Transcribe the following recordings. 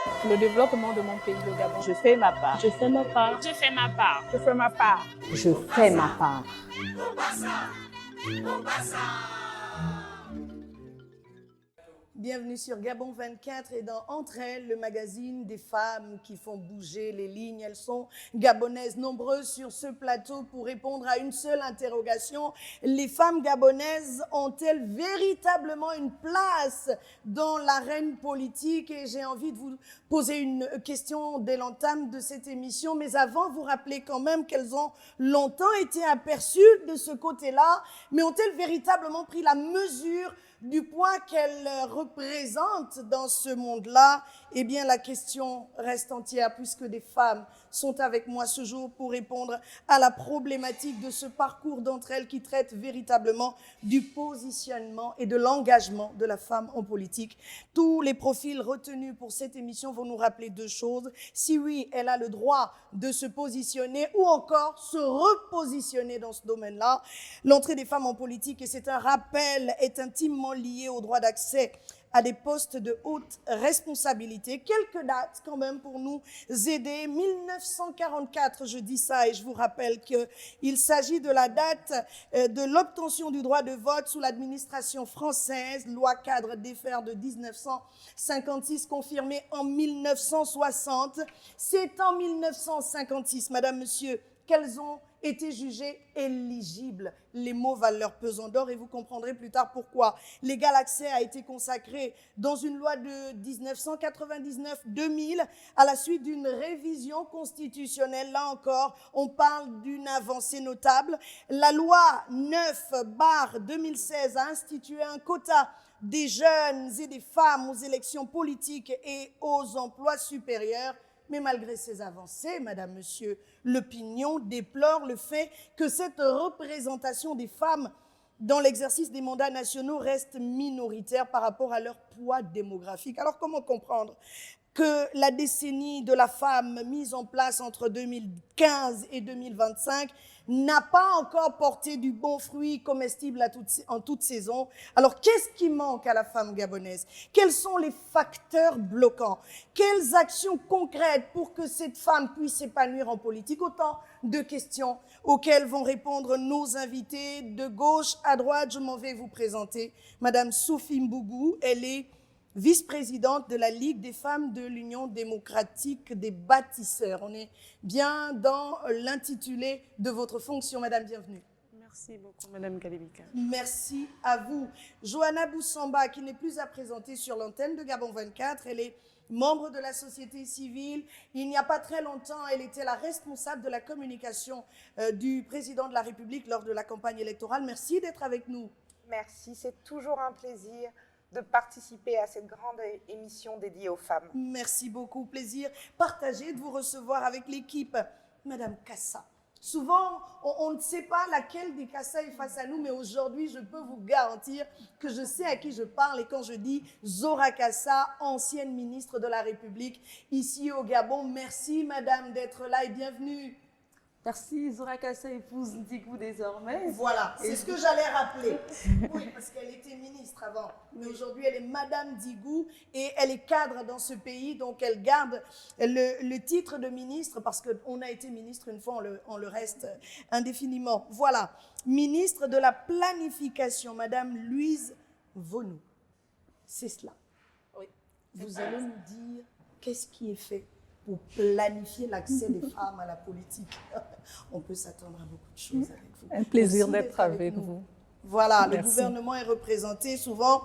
Le développement de mon pays, le Gabon. Je fais ma part. Je fais ma part. Je fais ma part. Je fais ma part. Je fais ma part. Bienvenue sur Gabon 24 et dans Entre elles, le magazine des femmes qui font bouger les lignes. Elles sont gabonaises, nombreuses sur ce plateau pour répondre à une seule interrogation. Les femmes gabonaises ont-elles véritablement une place dans l'arène politique? Et j'ai envie de vous poser une question dès l'entame de cette émission. Mais avant, vous rappelez quand même qu'elles ont longtemps été aperçues de ce côté-là. Mais ont-elles véritablement pris la mesure du poids qu'elle représente dans ce monde-là? Eh bien, la question reste entière puisque des femmes sont avec moi ce jour pour répondre à la problématique de ce parcours d'entre elles qui traite véritablement du positionnement et de l'engagement de la femme en politique. Tous les profils retenus pour cette émission vont nous rappeler deux choses. Si oui, elle a le droit de se positionner ou encore se repositionner dans ce domaine-là. L'entrée des femmes en politique, et c'est un rappel, est intimement liée au droit d'accès à des postes de haute responsabilité. Quelques dates quand même pour nous aider. 1944, je dis ça et je vous rappelle qu'il s'agit de la date de l'obtention du droit de vote sous l'administration française, loi cadre des fers de 1956 confirmée en 1960. C'est en 1956, madame, monsieur, qu'elles ont été jugées éligibles. Les mots valent leur pesant d'or et vous comprendrez plus tard pourquoi. L'égal accès a été consacré dans une loi de 1999-2000 à la suite d'une révision constitutionnelle. Là encore, on parle d'une avancée notable. La loi 9/2016 a institué un quota des jeunes et des femmes aux élections politiques et aux emplois supérieurs. Mais malgré ces avancées, madame, monsieur, l'opinion déplore le fait que cette représentation des femmes dans l'exercice des mandats nationaux reste minoritaire par rapport à leur poids démographique. Alors comment comprendre que la décennie de la femme mise en place entre 2015 et 2025 n'a pas encore porté du bon fruit comestible en toute saison? Alors, qu'est-ce qui manque à la femme gabonaise? Quels sont les facteurs bloquants? Quelles actions concrètes pour que cette femme puisse s'épanouir en politique? Autant de questions auxquelles vont répondre nos invités. De gauche à droite, je m'en vais vous présenter Madame Sophie Mbougou. Elle est vice-présidente de la Ligue des femmes de l'Union démocratique des bâtisseurs. On est bien dans l'intitulé de votre fonction. Madame, bienvenue. Merci beaucoup, Madame Galibika. Merci à vous. Johanna Boussamba, qui n'est plus à présenter sur l'antenne de Gabon 24, elle est membre de la société civile. Il n'y a pas très longtemps, elle était la responsable de la communication du président de la République lors de la campagne électorale. Merci d'être avec nous. Merci, c'est toujours un plaisir de participer à cette grande émission dédiée aux femmes. Merci beaucoup, plaisir partagé de vous recevoir avec l'équipe. Madame Kassa, souvent on ne sait pas laquelle des Kassa est face à nous, mais aujourd'hui je peux vous garantir que je sais à qui je parle et quand je dis Zora Kassa, ancienne ministre de la République ici au Gabon. Merci madame d'être là et bienvenue. Merci, Zora Kassa, épouse Ndigou désormais. Voilà, c'est ce que j'allais rappeler. Oui, parce qu'elle était ministre avant. Mais aujourd'hui, elle est Madame Ndigou et elle est cadre dans ce pays. Donc, elle garde le titre de ministre parce qu'on a été ministre une fois, on le reste indéfiniment. Voilà, ministre de la Planification, Madame Louise Vonou. C'est cela. Oui. Vous allez nous dire qu'est-ce qui est fait pour planifier l'accès des femmes à la politique. On peut s'attendre à beaucoup de choses avec vous. Un plaisir d'être avec vous. Voilà, Merci. le gouvernement est représenté. Souvent,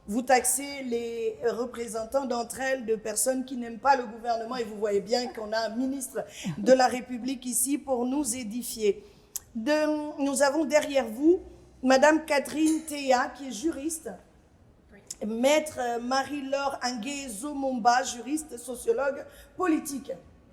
vous taxez les représentants d'entre elles de personnes qui n'aiment pas le gouvernement et vous voyez bien qu'on a un ministre de la République ici pour nous édifier. Nous avons derrière vous Madame Catherine Théa, qui est juriste. Maître Marie-Laure Angué-Zomomba, juriste, sociologue politique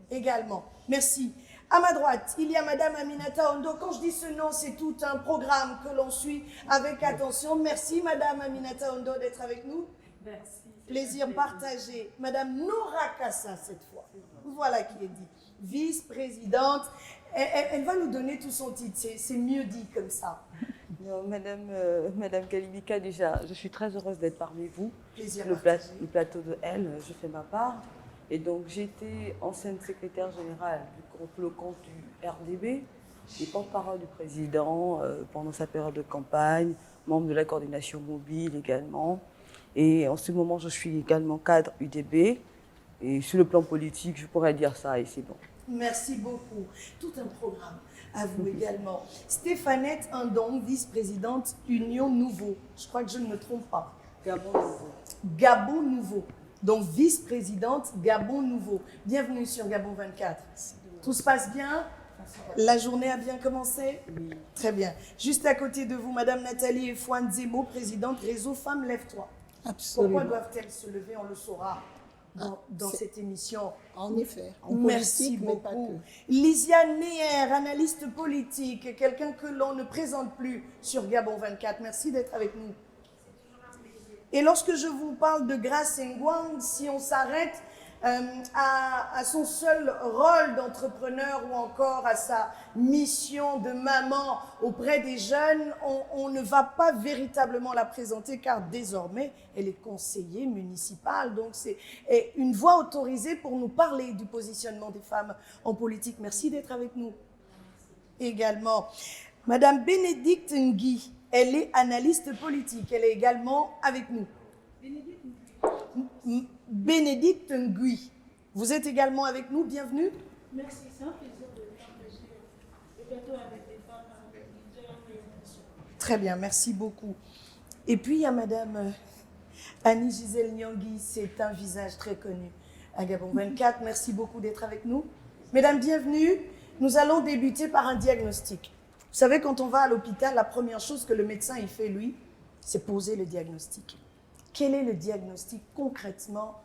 également. Merci. À ma droite, il y a Madame Aminata Ondo. Quand je dis ce nom, c'est tout un programme que l'on suit avec attention. Merci Madame Aminata Ondo d'être avec nous. Merci. Plaisir partagé. Madame Noura Kassa cette fois. Voilà qui est dit. Vice-présidente. Elle va nous donner tout son titre. C'est mieux dit comme ça. Non, Madame Galibika, déjà, je suis très heureuse d'être parmi vous. Plaisir Le plateau de Elle, je fais ma part. Et donc, j'étais ancienne secrétaire générale pour le compte du RDB, et porte-parole du président pendant sa période de campagne, membre de la coordination mobile également. Et en ce moment, je suis également cadre UDB. Et sur le plan politique, je pourrais dire ça et c'est bon. Merci beaucoup. Tout un programme à vous également. Stéphanette Indong, vice-présidente Union Nouveau. Je crois que je ne me trompe pas. Gabon Nouveau. Gabon Nouveau. Donc vice-présidente Gabon Nouveau. Bienvenue sur Gabon 24. Tout se passe bien? La journée a bien commencé? Oui. Très bien. Juste à côté de vous, Madame Nathalie Efouane Zemo, présidente Réseau Femmes Lève-toi. Absolument. Pourquoi doivent-elles se lever? On le saura dans cette émission. En effet. En Merci politique, mais pas beaucoup. que. Lysiane Neher, analyste politique, quelqu'un que l'on ne présente plus sur Gabon 24. Merci d'être avec nous. Et lorsque je vous parle de Grace Ngwang, si on s'arrête à son seul rôle d'entrepreneur ou encore à sa mission de maman auprès des jeunes, on ne va pas véritablement la présenter car désormais, elle est conseillère municipale. Donc c'est une voix autorisée pour nous parler du positionnement des femmes en politique. Merci d'être avec nous. Également, Madame Bénédicte Ngui, elle est analyste politique. Elle est également avec nous. Bénédicte Ngui, vous êtes également avec nous, bienvenue. Merci, c'est un plaisir de partager le plateau avec des femmes, avec des leaders et des nations. Très bien, merci beaucoup. Et puis il y a Madame Annie Gisèle Nyangui, c'est un visage très connu à Gabon 24. Merci beaucoup d'être avec nous. Mesdames, bienvenue. Nous allons débuter par un diagnostic. Vous savez, quand on va à l'hôpital, la première chose que le médecin il fait, lui, c'est poser le diagnostic. Quel est le diagnostic concrètement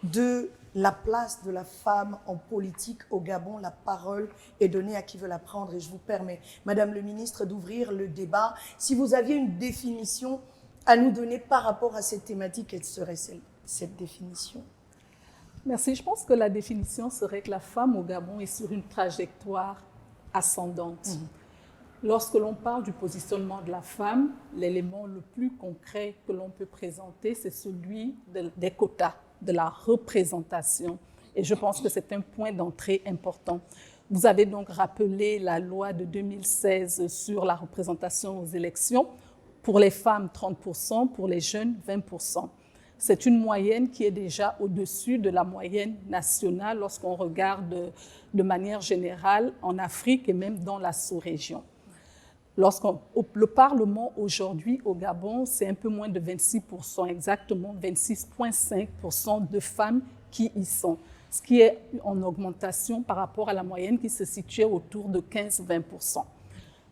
de la place de la femme en politique au Gabon? La parole est donnée à qui veut la prendre et je vous permets, Madame le ministre, d'ouvrir le débat. Si vous aviez une définition à nous donner par rapport à cette thématique, quelle serait cette définition? Merci. Je pense que la définition serait que la femme au Gabon est sur une trajectoire ascendante. Lorsque l'on parle du positionnement de la femme, l'élément le plus concret que l'on peut présenter, c'est celui des quotas, de la représentation. Et je pense que c'est un point d'entrée important. Vous avez donc rappelé la loi de 2016 sur la représentation aux élections. Pour les femmes, 30%, pour les jeunes, 20%. C'est une moyenne qui est déjà au-dessus de la moyenne nationale lorsqu'on regarde de manière générale en Afrique et même dans la sous-région. Le Parlement aujourd'hui au Gabon, c'est un peu moins de 26%, exactement 26,5% de femmes qui y sont, ce qui est en augmentation par rapport à la moyenne qui se situait autour de 15-20%.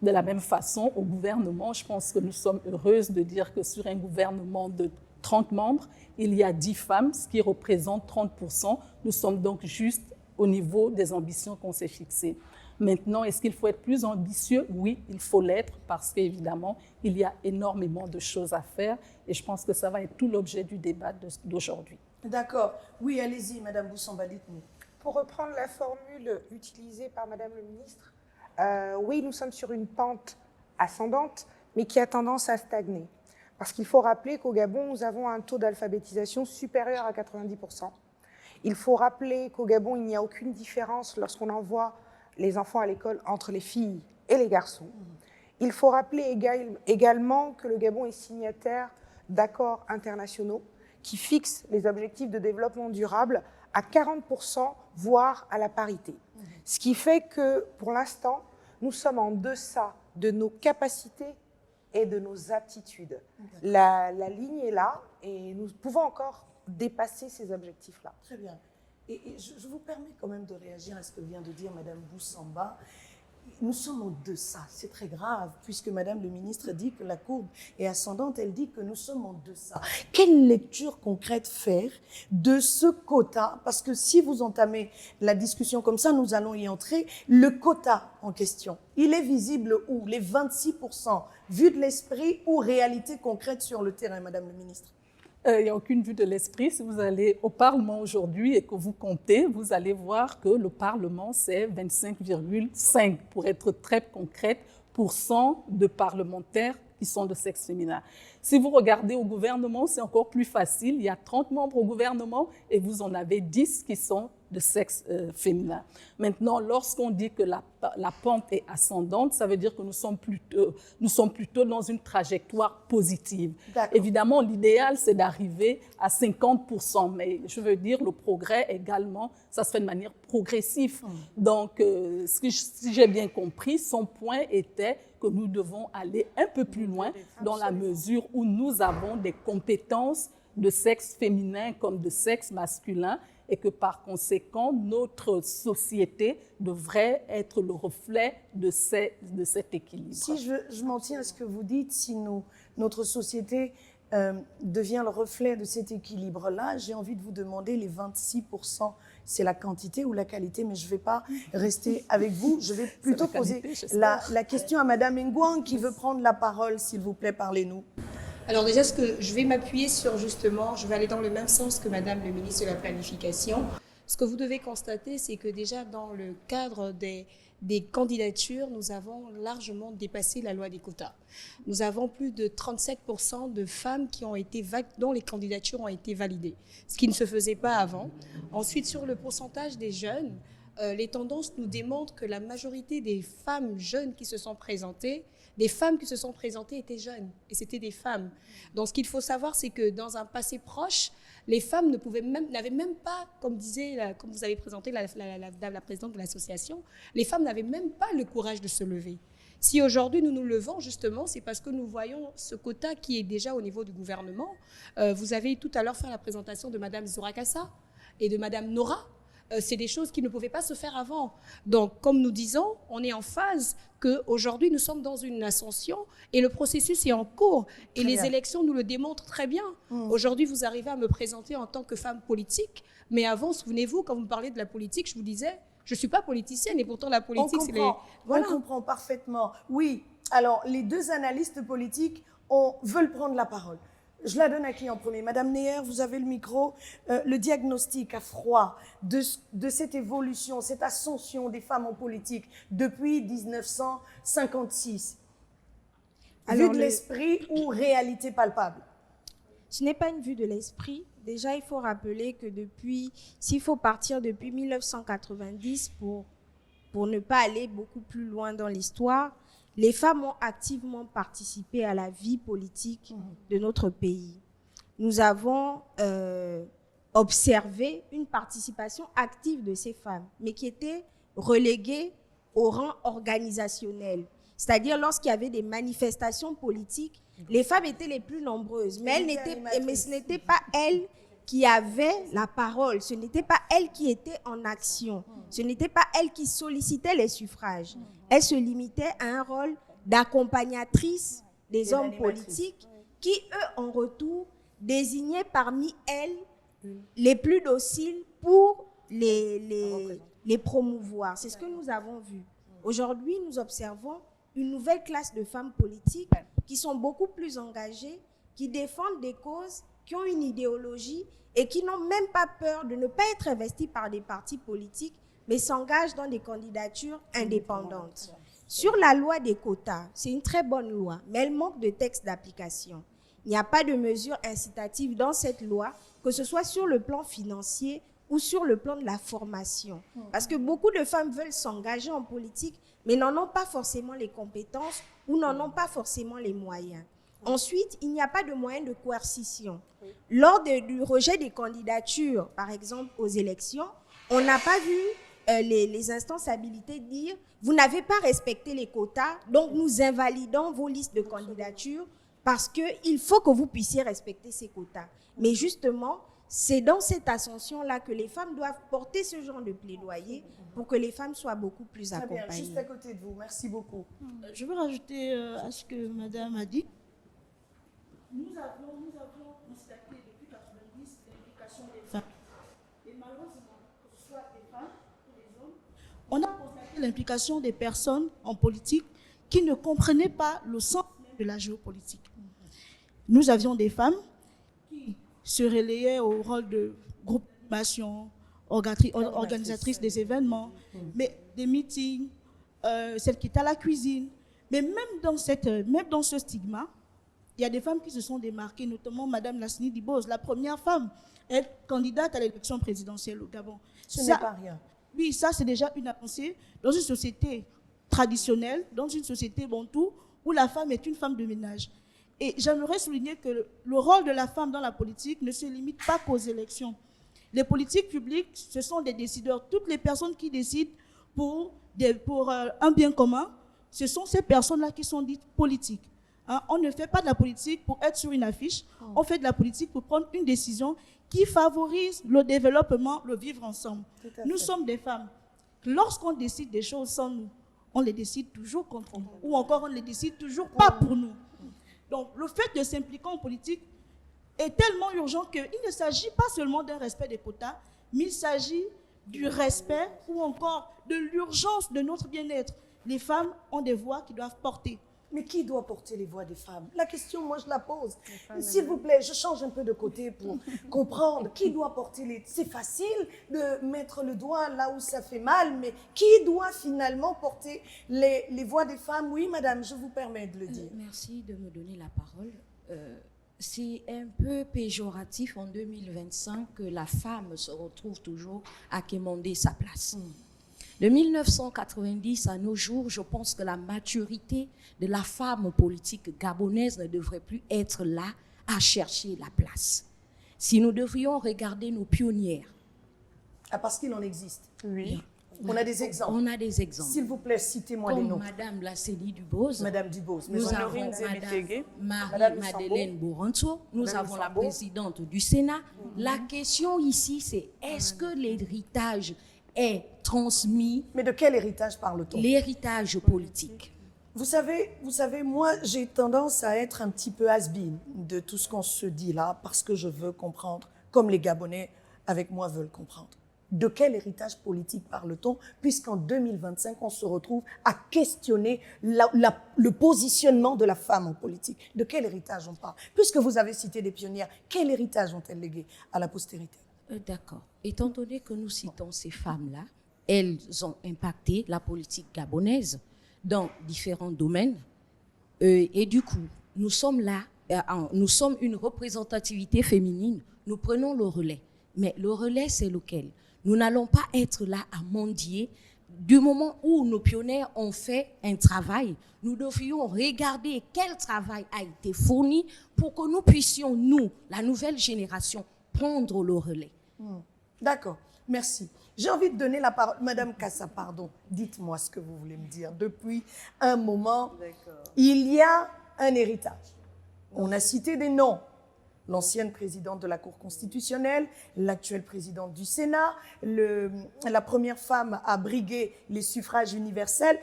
De la même façon, au gouvernement, je pense que nous sommes heureuses de dire que sur un gouvernement de 30 membres, il y a 10 femmes, ce qui représente 30%. Nous sommes donc juste au niveau des ambitions qu'on s'est fixées. Maintenant, est-ce qu'il faut être plus ambitieux? Oui, il faut l'être parce qu'évidemment, il y a énormément de choses à faire et je pense que ça va être tout l'objet du débat d'aujourd'hui. D'accord. Oui, allez-y, Madame Boussamba, dites-nous. Pour reprendre la formule utilisée par Madame le ministre, oui, nous sommes sur une pente ascendante, mais qui a tendance à stagner. Parce qu'il faut rappeler qu'au Gabon, nous avons un taux d'alphabétisation supérieur à 90%. Il faut rappeler qu'au Gabon, il n'y a aucune différence lorsqu'on envoie les enfants à l'école entre les filles et les garçons. Il faut rappeler également que le Gabon est signataire d'accords internationaux qui fixent les objectifs de développement durable à 40%, voire à la parité. Ce qui fait que, pour l'instant, nous sommes en deçà de nos capacités et de nos aptitudes. La ligne est là et nous pouvons encore dépasser ces objectifs-là. Très bien. Et je vous permets quand même de réagir à ce que vient de dire Madame Boussamba. Nous sommes en deçà, c'est très grave, puisque Madame le ministre dit que la courbe est ascendante, elle dit que nous sommes en deçà. Quelle lecture concrète faire de ce quota? Parce que si vous entamez la discussion comme ça, nous allons y entrer. Le quota en question, il est visible où? Les 26%, vue de l'esprit ou réalité concrète sur le terrain, Madame le ministre? Il n'y a aucune vue de l'esprit. Si vous allez au Parlement aujourd'hui et que vous comptez, vous allez voir que le Parlement, c'est 25,5, pour être très concrète, % de parlementaires qui sont de sexe féminin. Si vous regardez au gouvernement, c'est encore plus facile. Il y a 30 membres au gouvernement et vous en avez 10 qui sont de sexe féminin. Maintenant, lorsqu'on dit que la pente est ascendante, ça veut dire que nous sommes plutôt dans une trajectoire positive. Évidemment, l'idéal, c'est d'arriver à 50%, mais je veux dire, le progrès également, ça se fait de manière progressive. Donc, si j'ai bien compris, son point était que nous devons aller un peu plus loin dans la mesure où nous avons des compétences de sexe féminin comme de sexe masculin et que par conséquent, notre société devrait être le reflet de cet équilibre. Si je m'en tiens à ce que vous dites, si notre société devient le reflet de cet équilibre-là, j'ai envie de vous demander les 26%, c'est la quantité ou la qualité, mais je ne vais pas rester avec vous. Je vais plutôt poser la question à Madame Ngouang qui veut prendre la parole, s'il vous plaît, parlez-nous. Alors déjà, ce que je vais m'appuyer sur justement, je vais aller dans le même sens que Madame le ministre de la Planification. Ce que vous devez constater, c'est que déjà dans le cadre des candidatures, nous avons largement dépassé la loi des quotas. Nous avons plus de 37% de femmes dont les candidatures ont été validées, ce qui ne se faisait pas avant. Ensuite, sur le pourcentage des jeunes, les tendances nous démontrent que la majorité des femmes jeunes qui se sont présentées, étaient jeunes, et c'était des femmes. Donc ce qu'il faut savoir, c'est que dans un passé proche, les femmes n'avaient même pas, comme vous avez présenté la présidente de l'association, les femmes n'avaient même pas le courage de se lever. Si aujourd'hui nous nous levons, justement, c'est parce que nous voyons ce quota qui est déjà au niveau du gouvernement. Vous avez tout à l'heure fait la présentation de Madame Zourakassa et de Madame Nora. C'est des choses qui ne pouvaient pas se faire avant. Donc, comme nous disons, on est en phase qu'aujourd'hui, nous sommes dans une ascension et le processus est en cours. Et les élections nous le démontrent très bien. Aujourd'hui, vous arrivez à me présenter en tant que femme politique. Mais avant, souvenez-vous, quand vous me parlez de la politique, je vous disais, je ne suis pas politicienne et pourtant la politique, c'est les... Voilà. On comprend parfaitement. Oui, alors les deux analystes politiques veulent prendre la parole. Je la donne à qui en premier? Madame Neher, vous avez le micro. Le diagnostic à froid de cette évolution, cette ascension des femmes en politique depuis 1956. Vue de l'esprit ou réalité palpable? Ce n'est pas une vue de l'esprit. Déjà, il faut rappeler que s'il faut partir depuis 1990 pour ne pas aller beaucoup plus loin dans l'histoire, les femmes ont activement participé à la vie politique de notre pays. Nous avons observé une participation active de ces femmes, mais qui était reléguée au rang organisationnel. C'est-à-dire lorsqu'il y avait des manifestations politiques, les femmes étaient les plus nombreuses, mais ce n'était pas elles qui avaient la parole, ce n'était pas elles qui étaient en action, ce n'était pas elles qui sollicitaient les suffrages. Elles se limitaient à un rôle d'accompagnatrice des hommes politiques qui, eux, en retour, désignaient parmi elles les plus dociles pour les promouvoir. C'est ce que nous avons vu. Aujourd'hui, nous observons une nouvelle classe de femmes politiques qui sont beaucoup plus engagées, qui défendent des causes, qui ont une idéologie et qui n'ont même pas peur de ne pas être investies par des partis politiques, mais s'engagent dans des candidatures indépendantes. Sur la loi des quotas, c'est une très bonne loi, mais elle manque de texte d'application. Il n'y a pas de mesures incitatives dans cette loi, que ce soit sur le plan financier ou sur le plan de la formation. Parce que beaucoup de femmes veulent s'engager en politique, mais n'en ont pas forcément les compétences ou n'en ont pas forcément les moyens. Ensuite, il n'y a pas de moyen de coercition. Lors du rejet des candidatures, par exemple aux élections, on n'a pas vu les instances habilitées dire « vous n'avez pas respecté les quotas, donc nous invalidons vos listes de candidatures parce qu'il faut que vous puissiez respecter ces quotas ». Mais justement, c'est dans cette ascension-là que les femmes doivent porter ce genre de plaidoyer pour que les femmes soient beaucoup plus accompagnées. Très bien, juste à côté de vous, merci beaucoup. Je veux rajouter à ce que Madame a dit. Nous avons constaté depuis 1990 l'implication des femmes. Et malheureusement, que ce soit des femmes ou des hommes, on a constaté l'implication des personnes en politique qui ne comprenaient pas le sens de la géopolitique. Nous avions des femmes qui se relayaient au rôle de groupe d'animation, organisatrices des événements, mais des meetings, celles qui étaient à la cuisine. Mais même dans ce stigma, il y a des femmes qui se sont démarquées, notamment Mme Lassini Dibose, la première femme être candidate à l'élection présidentielle au Gabon. Ce n'est pas rien. Oui, ça c'est déjà une avancée dans une société traditionnelle, dans une société bantou, où la femme est une femme de ménage. Et j'aimerais souligner que le rôle de la femme dans la politique ne se limite pas qu'aux élections. Les politiques publiques, ce sont des décideurs. Toutes les personnes qui décident pour un bien commun, ce sont ces personnes-là qui sont dites politiques. Hein, on ne fait pas de la politique pour être sur une affiche, on fait de la politique pour prendre une décision qui favorise le développement, le vivre ensemble. Nous sommes des femmes. Lorsqu'on décide des choses sans nous, on les décide toujours contre nous, ou encore on les décide toujours pas pour nous. Donc le fait de s'impliquer en politique est tellement urgent qu'il ne s'agit pas seulement d'un respect des quotas, mais il s'agit du respect ou encore de l'urgence de notre bien-être. Les femmes ont des voix qui doivent porter. Mais qui doit porter les voix des femmes? La question, moi, je la pose. S'il vous plaît, je change un peu de côté pour comprendre. Qui doit porter les... C'est facile de mettre le doigt là où ça fait mal, mais qui doit finalement porter les voix des femmes? Oui, madame, je vous permets de le dire. Merci de me donner la parole. C'est un peu péjoratif en 2025 que la femme se retrouve toujours à quémander sa place. De 1990 à nos jours, je pense que la maturité de la femme politique gabonaise ne devrait plus être là à chercher la place. Si nous devrions regarder nos pionnières. Ah, parce qu'il en existe. Oui. On a des exemples. On a des exemples. S'il vous plaît, citez-moi les noms. Comme Madame Lassini Dubose. Madame Dubose. Nous avons Madame Marie-Madeleine Boranto. Nous avons la présidente du Sénat. La question ici, c'est est-ce que l'héritage est transmis? Mais de quel héritage parle-t-on? L'héritage politique. Vous savez, moi, j'ai tendance à être un petit peu has-been de tout ce qu'on se dit là, parce que je veux comprendre, comme les Gabonais avec moi veulent comprendre. De quel héritage politique parle-t-on, puisqu'en 2025, on se retrouve à questionner le positionnement de la femme en politique? De quel héritage on parle? Puisque vous avez cité des pionnières, quel héritage ont-elles légué à la postérité? D'accord. Étant donné que nous citons ces femmes-là, elles ont impacté la politique gabonaise dans différents domaines. Et du coup, nous sommes là, nous sommes une représentativité féminine, nous prenons le relais. Mais le relais, c'est lequel? Nous n'allons pas être là à mendier. Du moment où nos pionnières ont fait un travail, nous devrions regarder quel travail a été fourni pour que nous puissions, nous, la nouvelle génération, prendre le relais. D'accord, merci. J'ai envie de donner la parole. Madame Kassa, pardon, dites-moi ce que vous voulez me dire. Depuis un moment, il y a un héritage. On a cité des noms. L'ancienne présidente de la Cour constitutionnelle, l'actuelle présidente du Sénat, la première femme à briguer les suffrages universels.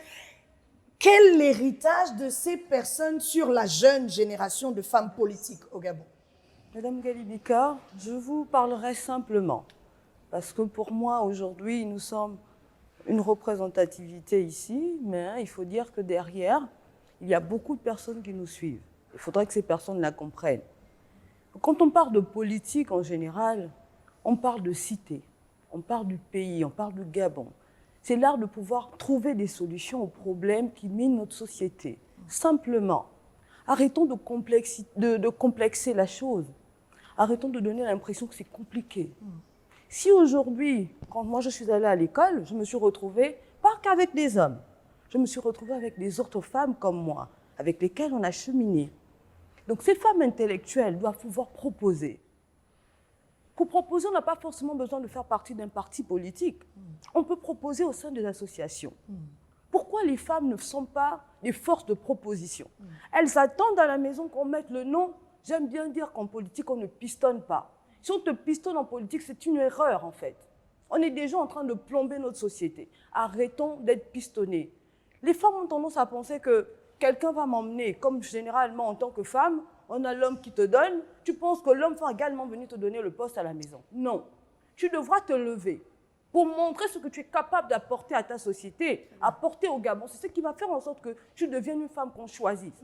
Quel héritage de ces personnes sur la jeune génération de femmes politiques au Gabon? Madame Galibika, je vous parlerai simplement, parce que pour moi, aujourd'hui, nous sommes une représentativité ici, mais il faut dire que derrière, il y a beaucoup de personnes qui nous suivent. Il faudrait que ces personnes la comprennent. Quand on parle de politique en général, on parle de cité, on parle du pays, on parle du Gabon. C'est l'art de pouvoir trouver des solutions aux problèmes qui minent notre société. Simplement, arrêtons de complexer la chose. Arrêtons de donner l'impression que c'est compliqué. Si aujourd'hui, quand moi je suis allée à l'école, je me suis retrouvée, pas qu'avec des hommes, je me suis retrouvée avec des autres femmes comme moi, avec lesquelles on a cheminé. Donc ces femmes intellectuelles doivent pouvoir proposer. Pour proposer, on n'a pas forcément besoin de faire partie d'un parti politique. On peut proposer au sein des associations. Pourquoi les femmes ne sont pas des forces de proposition? Elles attendent à la maison qu'on mette le nom. J'aime bien dire qu'en politique, on ne pistonne pas. Si on te pistonne en politique, c'est une erreur en fait. On est déjà en train de plomber notre société. Arrêtons d'être pistonnés. Les femmes ont tendance à penser que quelqu'un va m'emmener, comme généralement en tant que femme, on a l'homme qui te donne, tu penses que l'homme va également venir te donner le poste à la maison. Non, tu devras te lever pour montrer ce que tu es capable d'apporter à ta société, apporter au Gabon. C'est ce qui va faire en sorte que tu deviennes une femme qu'on choisit.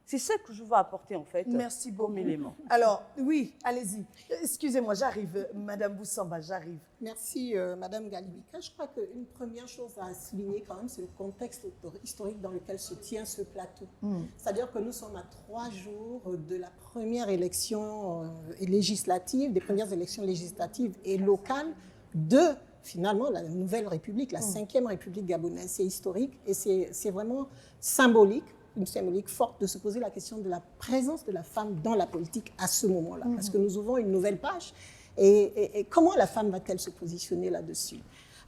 C'est ça que je veux apporter, en fait. Merci beaucoup. Comme élément. Alors, oui, allez-y. Excusez-moi, j'arrive, Madame Boussamba, j'arrive. Merci, Madame Galibika. Je crois qu'une première chose à souligner quand même, c'est le contexte historique dans lequel se tient ce plateau. C'est-à-dire que nous sommes à 3 jours de la première élection législative, des premières élections législatives et locales de, finalement, la nouvelle République, la 5e République gabonaise. C'est historique et c'est vraiment symbolique, une symbolique forte de se poser la question de la présence de la femme dans la politique à ce moment-là. Parce que nous ouvrons une nouvelle page. Et comment la femme va-t-elle se positionner là-dessus?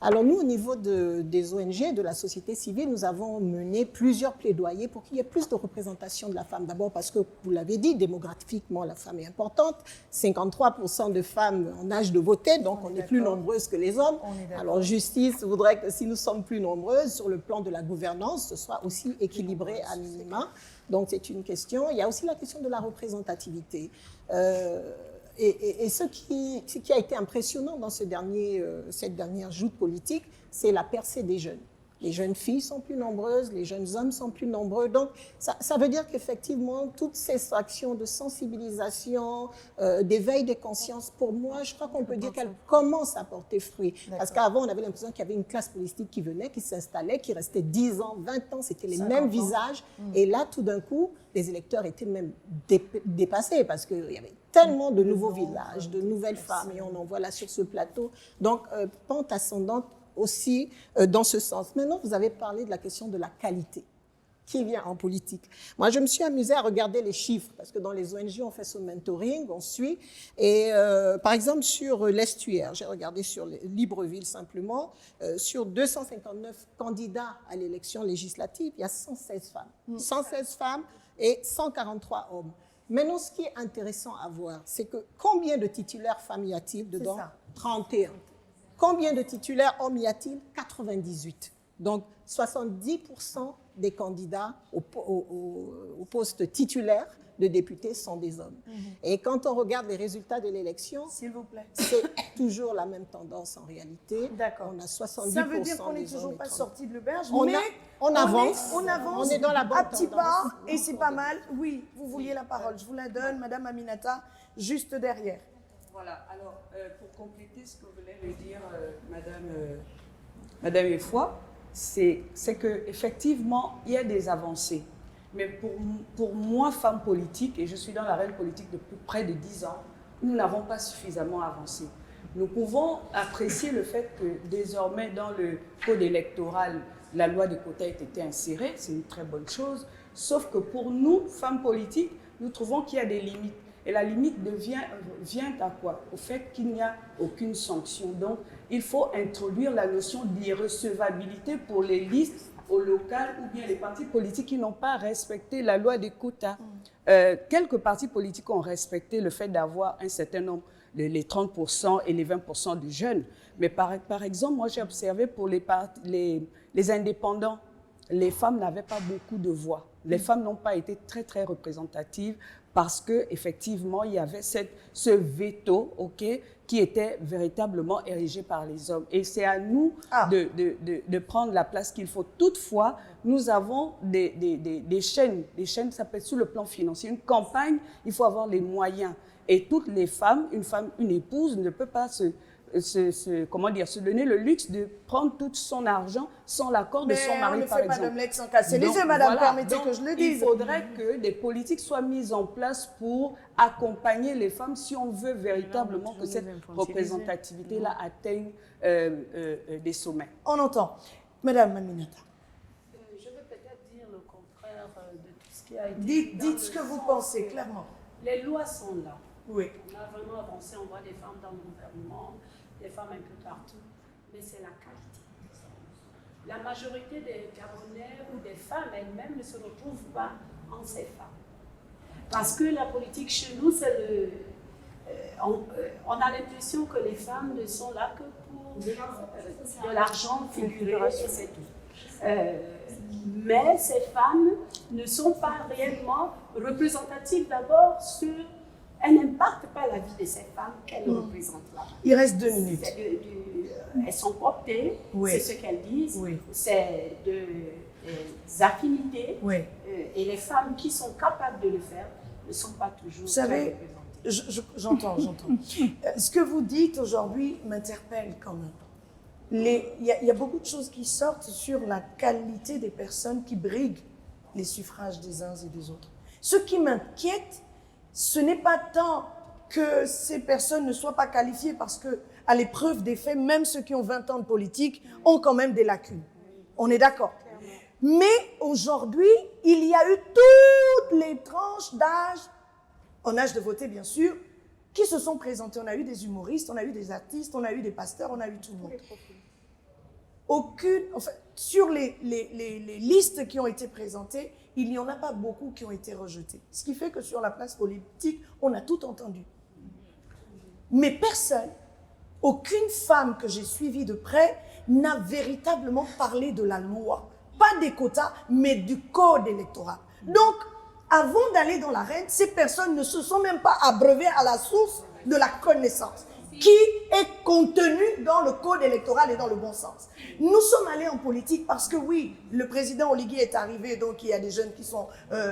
Alors nous, au niveau des ONG, de la société civile, nous avons mené plusieurs plaidoyers pour qu'il y ait plus de représentation de la femme. D'abord parce que, vous l'avez dit, démographiquement, la femme est importante. 53% de femmes en âge de voter, donc on est plus nombreuses que les hommes. Alors justice voudrait que si nous sommes plus nombreuses, sur le plan de la gouvernance, ce soit aussi équilibré à minima. Donc c'est une question. Il y a aussi la question de la représentativité. Et ce qui a été impressionnant dans cette dernière joute politique, c'est la percée des jeunes. Les jeunes filles sont plus nombreuses, les jeunes hommes sont plus nombreux. Donc, ça veut dire qu'effectivement, toutes ces actions de sensibilisation, d'éveil des consciences, pour moi, je crois qu'on peut dire qu'elles commencent à porter fruit. Parce qu'avant, on avait l'impression qu'il y avait une classe politique qui venait, qui s'installait, qui restait 10 ans, 20 ans, c'était les mêmes visages. Et là, tout d'un coup, les électeurs étaient même dépassés parce qu'il y avait tellement de nouveaux visages, de nouvelles femmes, et on en voit là sur ce plateau. Donc, pente ascendante aussi dans ce sens. Maintenant, vous avez parlé de la question de la qualité qui vient en politique. Moi, je me suis amusée à regarder les chiffres, parce que dans les ONG, on fait ce mentoring, on suit. Et par exemple, sur l'Estuaire, j'ai regardé sur Libreville simplement, sur 259 candidats à l'élection législative, il y a 116 femmes. 116 femmes et 143 hommes. Maintenant, ce qui est intéressant à voir, c'est que combien de titulaires femmes y a-t-il dedans? 31. Combien de titulaires hommes y a-t-il? 98. Donc, 70% des candidats au poste titulaire de députés sont des hommes. Et quand on regarde les résultats de l'élection, s'il vous plaît, c'est toujours la même tendance en réalité. D'accord. On a 70% Ça veut dire qu'on n'est des toujours hommes pas et 30%. sorti de l'auberge, mais on avance. On avance. On est dans la bonne à petits pas, tendance. et c'est pas mal. Oui, vous vouliez la parole. Je vous la donne, Madame Aminata, juste derrière. Voilà, alors pour compléter ce que venait de dire Madame Effoy, c'est qu'effectivement, il y a des avancées. Mais pour moi, femme politique, et je suis dans l'arène politique depuis près de 10 ans, nous n'avons pas suffisamment avancé. Nous pouvons apprécier le fait que désormais, dans le code électoral, la loi des quotas ait été insérée, c'est une très bonne chose, sauf que pour nous, femmes politiques, nous trouvons qu'il y a des limites. Et la limite vient à quoi? Au fait qu'il n'y a aucune sanction. Donc, il faut introduire la notion d'irrecevabilité pour les listes au local ou bien les partis politiques qui n'ont pas respecté la loi des quotas. Quelques partis politiques ont respecté le fait d'avoir un certain nombre, les 30% et les 20% de jeunes. Mais par exemple, moi j'ai observé pour les indépendants, les femmes n'avaient pas beaucoup de voix. Les femmes n'ont pas été très, très représentatives parce qu'effectivement, il y avait ce veto qui était véritablement érigé par les hommes. Et c'est à nous de prendre la place qu'il faut. Toutefois, nous avons des chaînes, ça peut être sur le plan financier. Une campagne, il faut avoir les moyens. Et toutes les femmes, une épouse ne peut pas se donner le luxe de prendre tout son argent sans l'accord de son mari, par exemple. Mais on ne fait pas d'omelette sans casser les œufs, madame, permettez que je le dise. Il faudrait que des politiques soient mises en place pour accompagner les femmes si on veut véritablement que cette représentativité-là atteigne des sommets. On entend. Madame Aminata. Je veux peut-être dire le contraire de tout ce qui a été Dites ce que vous pensez, clairement. Les lois sont là. Oui. On a vraiment avancé, on voit des femmes dans le gouvernement, des femmes un peu partout, mais c'est la qualité. La majorité des Gabonais ou des femmes elles-mêmes ne se retrouvent pas en ces femmes. Parce que la politique chez nous, c'est on a l'impression que les femmes ne sont là que pour de l'argent figuré, et c'est tout. Mais ces femmes ne sont pas réellement représentatives d'abord sur... Elles n'impactent pas la vie de ces femmes qu'elles représentent là. Il reste 2 minutes. elles sont cooptées, Oui. c'est ce qu'elles disent, Oui. c'est des affinités, Oui. Et les femmes qui sont capables de le faire ne sont pas toujours Vous savez, j'entends. Ce que vous dites aujourd'hui m'interpelle quand même. Il y a beaucoup de choses qui sortent sur la qualité des personnes qui briguent les suffrages des uns et des autres. Ce qui m'inquiète, ce n'est pas tant que ces personnes ne soient pas qualifiées parce que, à l'épreuve des faits, même ceux qui ont 20 ans de politique ont quand même des lacunes. On est d'accord. Mais aujourd'hui, il y a eu toutes les tranches d'âge, en âge de voter bien sûr, qui se sont présentés. On a eu des humoristes, on a eu des artistes, on a eu des pasteurs, on a eu tout le monde. Sur les listes qui ont été présentées, il n'y en a pas beaucoup qui ont été rejetées. Ce qui fait que sur la place politique, on a tout entendu. Mais personne, aucune femme que j'ai suivie de près, n'a véritablement parlé de la loi. Pas des quotas, mais du code électoral. Donc, avant d'aller dans l'arène, ces personnes ne se sont même pas abreuvées à la source de la connaissance qui est contenue dans le code électoral et dans le bon sens. Nous sommes allés en politique parce que oui, le président Oligui est arrivé, donc il y a des jeunes qui sont...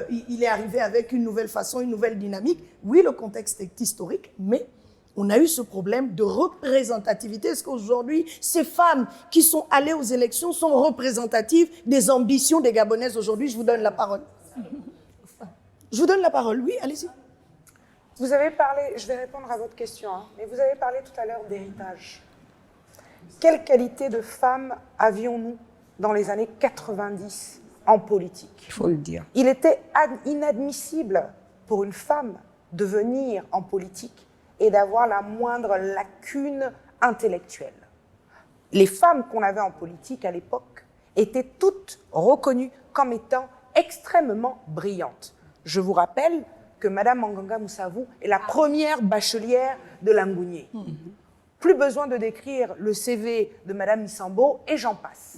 il est arrivé avec une nouvelle façon, une nouvelle dynamique. Oui, le contexte est historique, mais on a eu ce problème de représentativité. Est-ce qu'aujourd'hui, ces femmes qui sont allées aux élections sont représentatives des ambitions des Gabonaises aujourd'hui? Je vous donne la parole. Je vous donne la parole, oui, allez-y. Vous avez parlé, je vais répondre à votre question, mais vous avez parlé tout à l'heure d'héritage. Quelle qualité de femme avions-nous dans les années 90 en politique? Il faut le dire. Il était inadmissible pour une femme de venir en politique et d'avoir la moindre lacune intellectuelle. Les femmes qu'on avait en politique à l'époque étaient toutes reconnues comme étant extrêmement brillantes. Je vous rappelle que Mme Manganga Moussavou est la première bachelière de Langounier. Plus besoin de décrire le CV de Mme Missambo et j'en passe.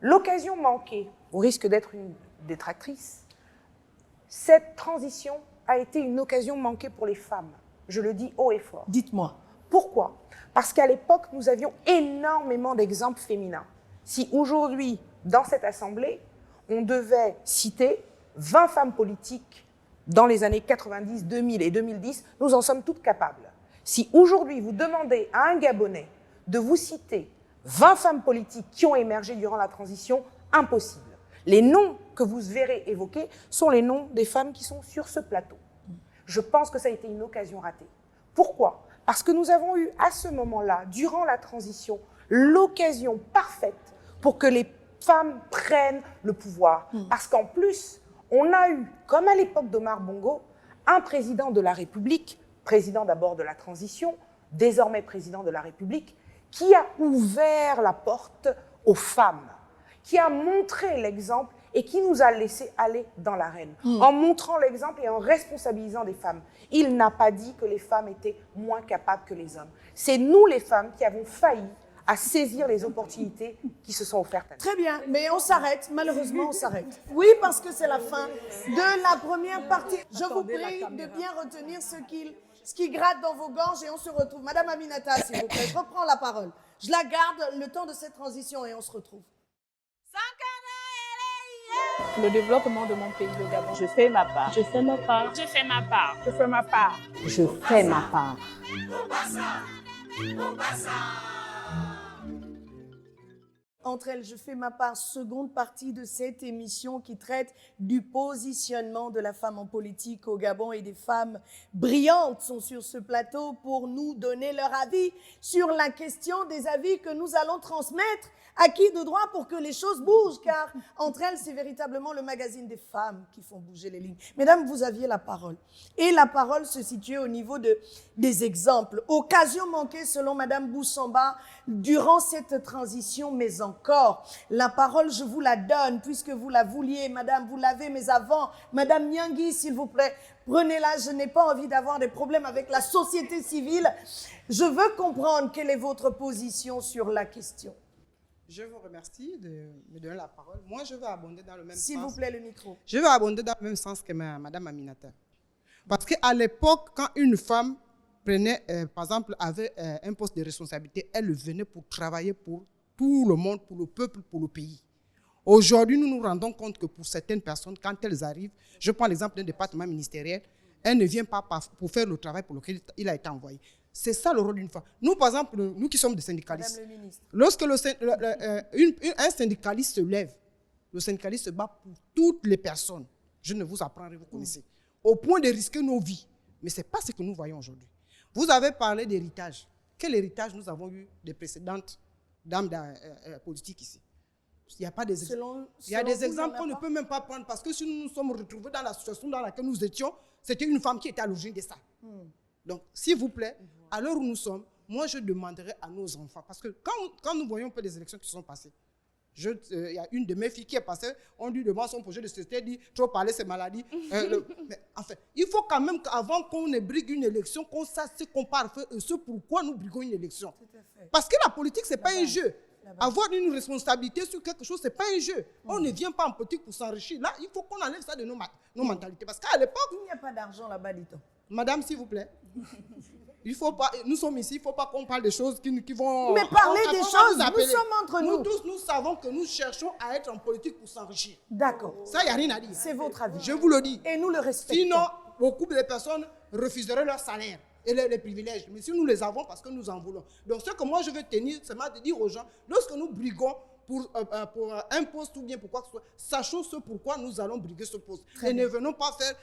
L'occasion manquée, au risque d'être une détractrice, cette transition a été une occasion manquée pour les femmes. Je le dis haut et fort. Dites-moi. Pourquoi? Parce qu'à l'époque, nous avions énormément d'exemples féminins. Si aujourd'hui, dans cette assemblée, on devait citer 20 femmes politiques dans les années 90, 2000 et 2010, nous en sommes toutes capables. Si aujourd'hui, vous demandez à un Gabonais de vous citer 20 femmes politiques qui ont émergé durant la transition, impossible. Les noms que vous verrez évoqués sont les noms des femmes qui sont sur ce plateau. Je pense que ça a été une occasion ratée. Pourquoi? Parce que nous avons eu à ce moment-là, durant la transition, l'occasion parfaite pour que les femmes prennent le pouvoir. Parce qu'en plus, on a eu, comme à l'époque d'Omar Bongo, un président de la République, président d'abord de la transition, désormais président de la République, qui a ouvert la porte aux femmes, qui a montré l'exemple et qui nous a laissé aller dans l'arène, en montrant l'exemple et en responsabilisant des femmes. Il n'a pas dit que les femmes étaient moins capables que les hommes. C'est nous, les femmes, qui avons failli à saisir les opportunités qui se sont offertes à nous. Très bien, mais on s'arrête, malheureusement on s'arrête. Oui, parce que c'est la fin de la première partie. Je vous prie de bien retenir ce qui gratte dans vos gorges et on se retrouve. Madame Aminata, s'il vous plaît, je reprends la parole. Je la garde le temps de cette transition et on se retrouve. Le développement de mon pays, le Gabon. Je fais ma part. Je fais ma part. Je fais ma part. Je fais ma part. Je fais ma part. Entre elles, je fais ma part, seconde partie de cette émission qui traite du positionnement de la femme en politique au Gabon et des femmes brillantes sont sur ce plateau pour nous donner leur avis sur la question des avis que nous allons transmettre à qui de droit pour que les choses bougent, car entre elles, c'est véritablement le magazine des femmes qui font bouger les lignes. Mesdames, vous aviez la parole. Et la parole se situait au niveau des exemples. Occasion manquée, selon Madame Boussamba, durant cette transition, mais encore. La parole, je vous la donne, puisque vous la vouliez, Madame, vous l'avez, mais avant. Madame Nyangui, s'il vous plaît, prenez-la, je n'ai pas envie d'avoir des problèmes avec la société civile. Je veux comprendre quelle est votre position sur la question. Je vous remercie de me donner la parole. Moi, je veux abonder dans le même sens. S'il vous plaît, le micro. Je veux abonder dans le même sens que Madame Aminata. Parce qu'à l'époque, quand une femme prenait, par exemple, avait un poste de responsabilité, elle venait pour travailler pour tout le monde, pour le peuple, pour le pays. Aujourd'hui, nous nous rendons compte que pour certaines personnes, quand elles arrivent, je prends l'exemple d'un département ministériel, elle ne vient pas pour faire le travail pour lequel il a été envoyé. C'est ça le rôle d'une femme. Nous, par exemple, nous qui sommes des syndicalistes, Madame le ministre. lorsque un syndicaliste se lève, le syndicaliste se bat pour toutes les personnes. Je ne vous apprendrai, vous connaissez. Au point de risquer nos vies. Mais ce n'est pas ce que nous voyons aujourd'hui. Vous avez parlé d'héritage. Quel héritage nous avons eu des précédentes dames politiques ici? Il n'y a pas des exemples. Il y a des exemples qu'on ne peut même pas prendre parce que si nous nous sommes retrouvés dans la situation dans laquelle nous étions, c'était une femme qui était à l'origine de ça. Donc, s'il vous plaît, à l'heure où nous sommes, moi, je demanderai à nos enfants, parce que quand nous voyons un peu les élections qui sont passées, il y a une de mes filles qui est passée, on lui demande son projet de société, dit trop parler, c'est maladie. Mais en fait, il faut quand même qu'avant qu'on ne brigue une élection, qu'on sache ce qu'on parle, ce pourquoi nous briguons une élection. Parce que la politique, ce n'est pas un jeu. Avoir une responsabilité sur quelque chose, ce n'est pas un jeu. On ne vient pas en politique pour s'enrichir. Là, il faut qu'on enlève ça de nos mentalités. Parce qu'à l'époque... Il n'y a pas d'argent là-bas, dit-on. Madame, s'il vous plaît. Il faut pas, nous sommes ici, il ne faut pas qu'on parle des choses qui vont... Mais parler des choses, nous sommes entre nous. Nous tous, nous savons que nous cherchons à être en politique pour s'enrichir. D'accord. Ça, il n'y a rien à dire. C'est votre avis. Je vous le dis. Et nous le respectons. Sinon, beaucoup de personnes refuseraient leur salaire et les privilèges. Mais si nous les avons, parce que nous en voulons. Donc, ce que moi, je veux tenir, c'est de dire aux gens, lorsque nous briguons pour un poste ou bien pour quoi que ce soit, sachons ce pourquoi nous allons briguer ce poste. Et ne venons pas faire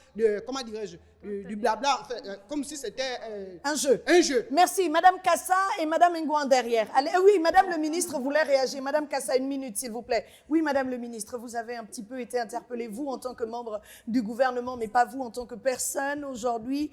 du blabla, en fait, comme si c'était un jeu. Un jeu. Merci. Madame Kassa et Madame Ngouan derrière. Allez, oui, Madame le ministre voulait réagir. Madame Kassa, 1 minute, s'il vous plaît. Oui, Madame le ministre, vous avez un petit peu été interpellée, vous, en tant que membre du gouvernement, mais pas vous en tant que personne aujourd'hui.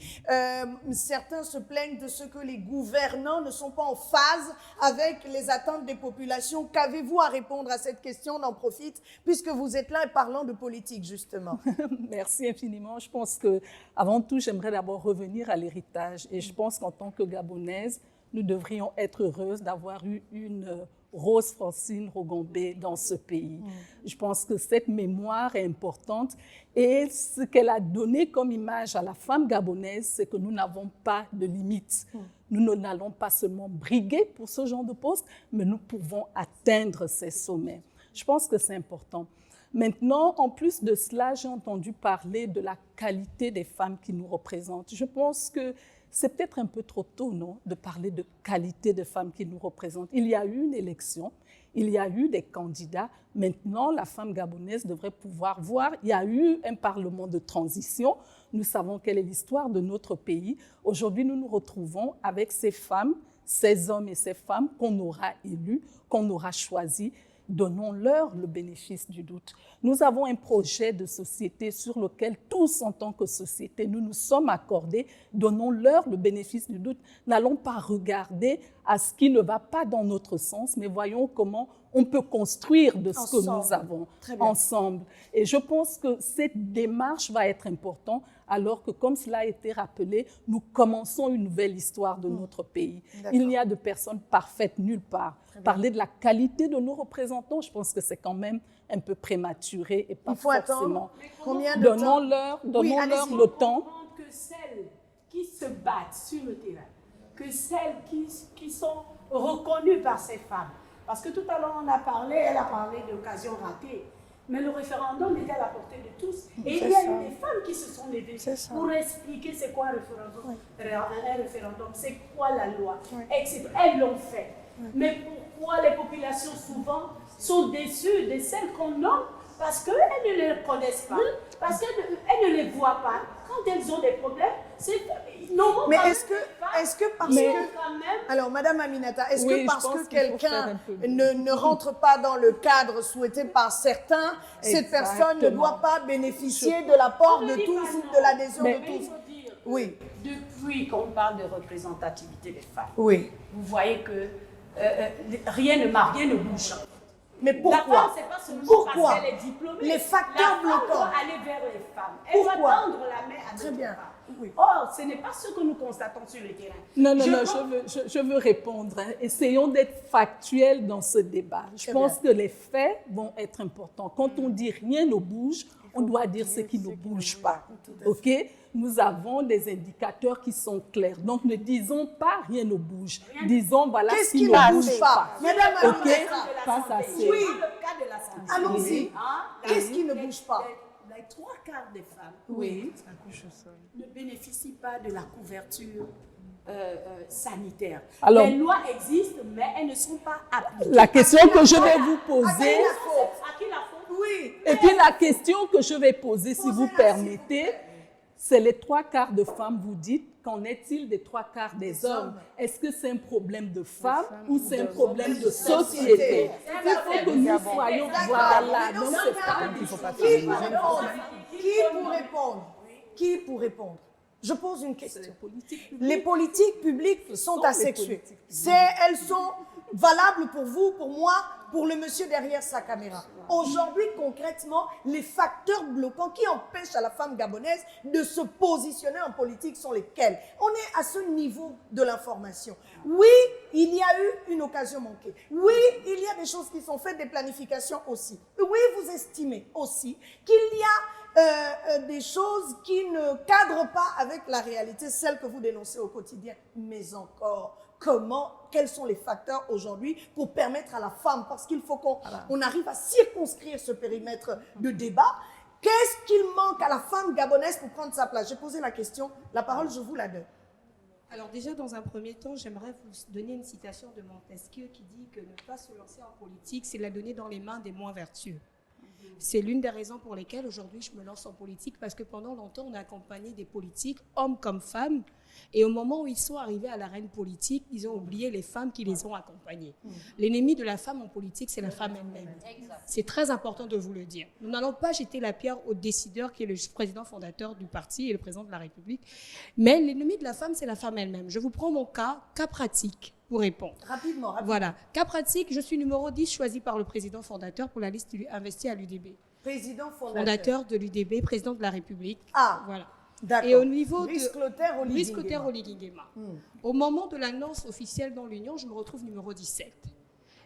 Certains se plaignent de ce que les gouvernants ne sont pas en phase avec les attentes des populations. Qu'avez-vous à répondre à cette question? On en profite, puisque vous êtes là et parlant de politique, justement. Merci infiniment. Je pense que, avant tout, j'aimerais d'abord revenir à l'héritage. Et je pense qu'en tant que Gabonaise, nous devrions être heureuses d'avoir eu une Rose Francine Rogombe dans ce pays. Je pense que cette mémoire est importante. Et ce qu'elle a donné comme image à la femme gabonaise, c'est que nous n'avons pas de limites. Nous n'allons pas seulement briguer pour ce genre de poste, mais nous pouvons atteindre ces sommets. Je pense que c'est important. Maintenant, en plus de cela, j'ai entendu parler de la qualité des femmes qui nous représentent. Je pense que c'est peut-être un peu trop tôt, non, de parler de qualité de femmes qui nous représentent. Il y a eu une élection, il y a eu des candidats. Maintenant, la femme gabonaise devrait pouvoir voir. Il y a eu un parlement de transition. Nous savons quelle est l'histoire de notre pays. Aujourd'hui, nous nous retrouvons avec ces femmes, ces hommes et ces femmes qu'on aura élus, qu'on aura choisis. Donnons-leur le bénéfice du doute. Nous avons un projet de société sur lequel tous, en tant que société, nous nous sommes accordés. Donnons-leur le bénéfice du doute. N'allons pas regarder à ce qui ne va pas dans notre sens, mais voyons comment on peut construire de ce que nous avons ensemble. Et je pense que cette démarche va être importante, alors que, comme cela a été rappelé, nous commençons une nouvelle histoire de notre pays. Il n'y a de personnes parfaites nulle part. Parler de la qualité de nos représentants, je pense que c'est quand même un peu prématuré et pas Il faut forcément. Combien de temps? Donnons-leur le temps. Que celles qui se battent sur le terrain, que celles qui sont reconnues par ces femmes. Parce que tout à l'heure, elle a parlé d'occasions ratées. Mais le référendum était à la portée de tous. Et il y a eu des femmes qui se sont levées pour expliquer c'est quoi un référendum. Un référendum, c'est quoi la loi, etc. Elles l'ont fait. Mais pourquoi les populations souvent sont déçues de celles qu'on nomme? Parce qu'elles ne les connaissent pas, parce qu'elles ne les voient pas. Quand elles ont des problèmes, c'est... Mais est-ce que parce que... Alors, Madame Aminata, est-ce que parce que quelqu'un ne rentre pas dans le cadre souhaité par certains, cette personne ne doit pas bénéficier de l'apport de tous ou de l'adhésion de tous? Oui. Depuis qu'on parle de représentativité des femmes, vous voyez que rien ne bouge. Mais pourquoi? La femme, c'est pas seulement parce qu'elle est diplômée. Les facteurs bloquants. La femme doit aller vers les femmes. Elle doit tendre la main à d'autres femmes. Oui. Or, ce n'est pas ce que nous constatons sur le terrain. Non, je veux répondre. Essayons d'être factuels dans ce débat. Je pense que les faits vont être importants. Quand on dit rien ne bouge, on doit dire ce qui ne bouge pas. OK? nous avons des indicateurs qui sont clairs. Donc, ne disons pas rien ne bouge. Disons, voilà ce qui ne bouge pas. Mesdames, OK, pas assez. Oui, Dans le cas de la santé. allons-y. Qu'est-ce qui ne bouge pas? Les 3/4 des femmes Oui. ne bénéficient pas de la couverture sanitaire. Alors, les lois existent, mais elles ne sont pas appliquées. la question que je vais vous poser, À qui la faute? Oui. et puis la question que je vais poser, si vous permettez, c'est les 3/4 de femmes, vous dites, qu'en est-il des 3/4 des hommes? Est-ce que c'est un problème de femmes ou c'est un problème de société? Il faut que nous soyons, voilà, donc c'est pas qu'il faut pas Qui pour répondre? Je pose une question. Les politiques publiques sont asexuées. Elles sont valables pour vous, pour moi, pour le monsieur derrière sa caméra. Aujourd'hui, concrètement, les facteurs bloquants qui empêchent à la femme gabonaise de se positionner en politique sont lesquels? On est à ce niveau de l'information. Oui, il y a eu une occasion manquée. Oui, il y a des choses qui sont faites, des planifications aussi. Oui, vous estimez aussi qu'il y a des choses qui ne cadrent pas avec la réalité, celle que vous dénoncez au quotidien. Mais encore, quels sont les facteurs aujourd'hui pour permettre à la femme, parce qu'il faut qu'on arrive à circonscrire ce périmètre de débat, qu'est-ce qu'il manque à la femme gabonaise pour prendre sa place? J'ai posé la question, la parole, je vous la donne. Alors déjà, dans un premier temps, j'aimerais vous donner une citation de Montesquieu qui dit que ne pas se lancer en politique, c'est la donner dans les mains des moins vertueux. C'est l'une des raisons pour lesquelles aujourd'hui je me lance en politique, parce que pendant longtemps on a accompagné des politiques, hommes comme femmes, et au moment où ils sont arrivés à l'arène politique, ils ont oublié les femmes qui les ont accompagnés. L'ennemi de la femme en politique, c'est la femme elle-même. C'est très important de vous le dire. Nous n'allons pas jeter la pierre au décideur qui est le président fondateur du parti et le président de la République, mais l'ennemi de la femme, c'est la femme elle-même. Je vous prends mon cas pratique pour répondre. Rapidement. Voilà. Cas pratique, je suis numéro 10 choisi par le président fondateur pour la liste investie à l'UDB. Président fondateur de l'UDB, président de la République. Ah, voilà. D'accord. Et au niveau Brice Clotaire Oligui-Nguema. Au moment de l'annonce officielle dans l'Union, je me retrouve numéro 17.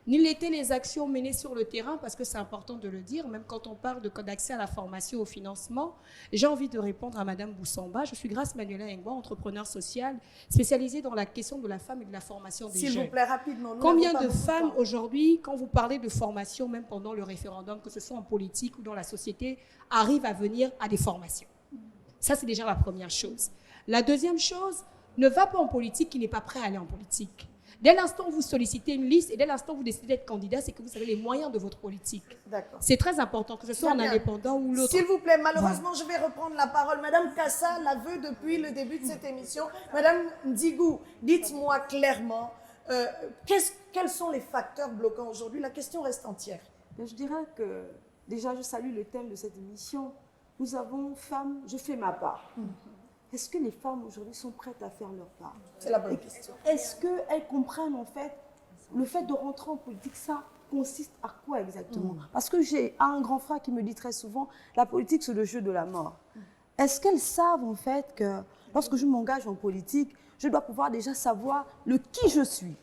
Nul n'étaient les actions menées sur le terrain, parce que c'est important de le dire, même quand on parle d'accès à la formation, au financement. J'ai envie de répondre à Madame Boussamba. Je suis Grace Manuela Engwa, entrepreneur social, spécialisée dans la question de la femme et de la formation des jeunes. S'il vous plaît, rapidement. Combien de femmes aujourd'hui, quand vous parlez de formation, même pendant le référendum, que ce soit en politique ou dans la société, arrivent à venir à des formations? Ça, c'est déjà la première chose. La deuxième chose, ne va pas en politique qui n'est pas prêt à aller en politique. Dès l'instant où vous sollicitez une liste et dès l'instant où vous décidez d'être candidat, c'est que vous avez les moyens de votre politique. C'est très important, que ce soit en indépendant ou l'autre. S'il vous plaît, malheureusement, je vais reprendre la parole. Madame Kassa la veut depuis le début de cette émission. Madame Ndigou, dites-moi clairement, quels sont les facteurs bloquants aujourd'hui? La question reste entière. Je dirais que, déjà, je salue le thème de cette émission. Nous avons femmes, je fais ma part. Est-ce que les femmes aujourd'hui sont prêtes à faire leur part? C'est la bonne question. Est-ce qu'elles comprennent en fait le fait de rentrer en politique, ça consiste à quoi exactement? Parce que j'ai un grand frère qui me dit très souvent, la politique c'est le jeu de la mort. Est-ce qu'elles savent en fait que lorsque je m'engage en politique, je dois pouvoir déjà savoir le qui je suis?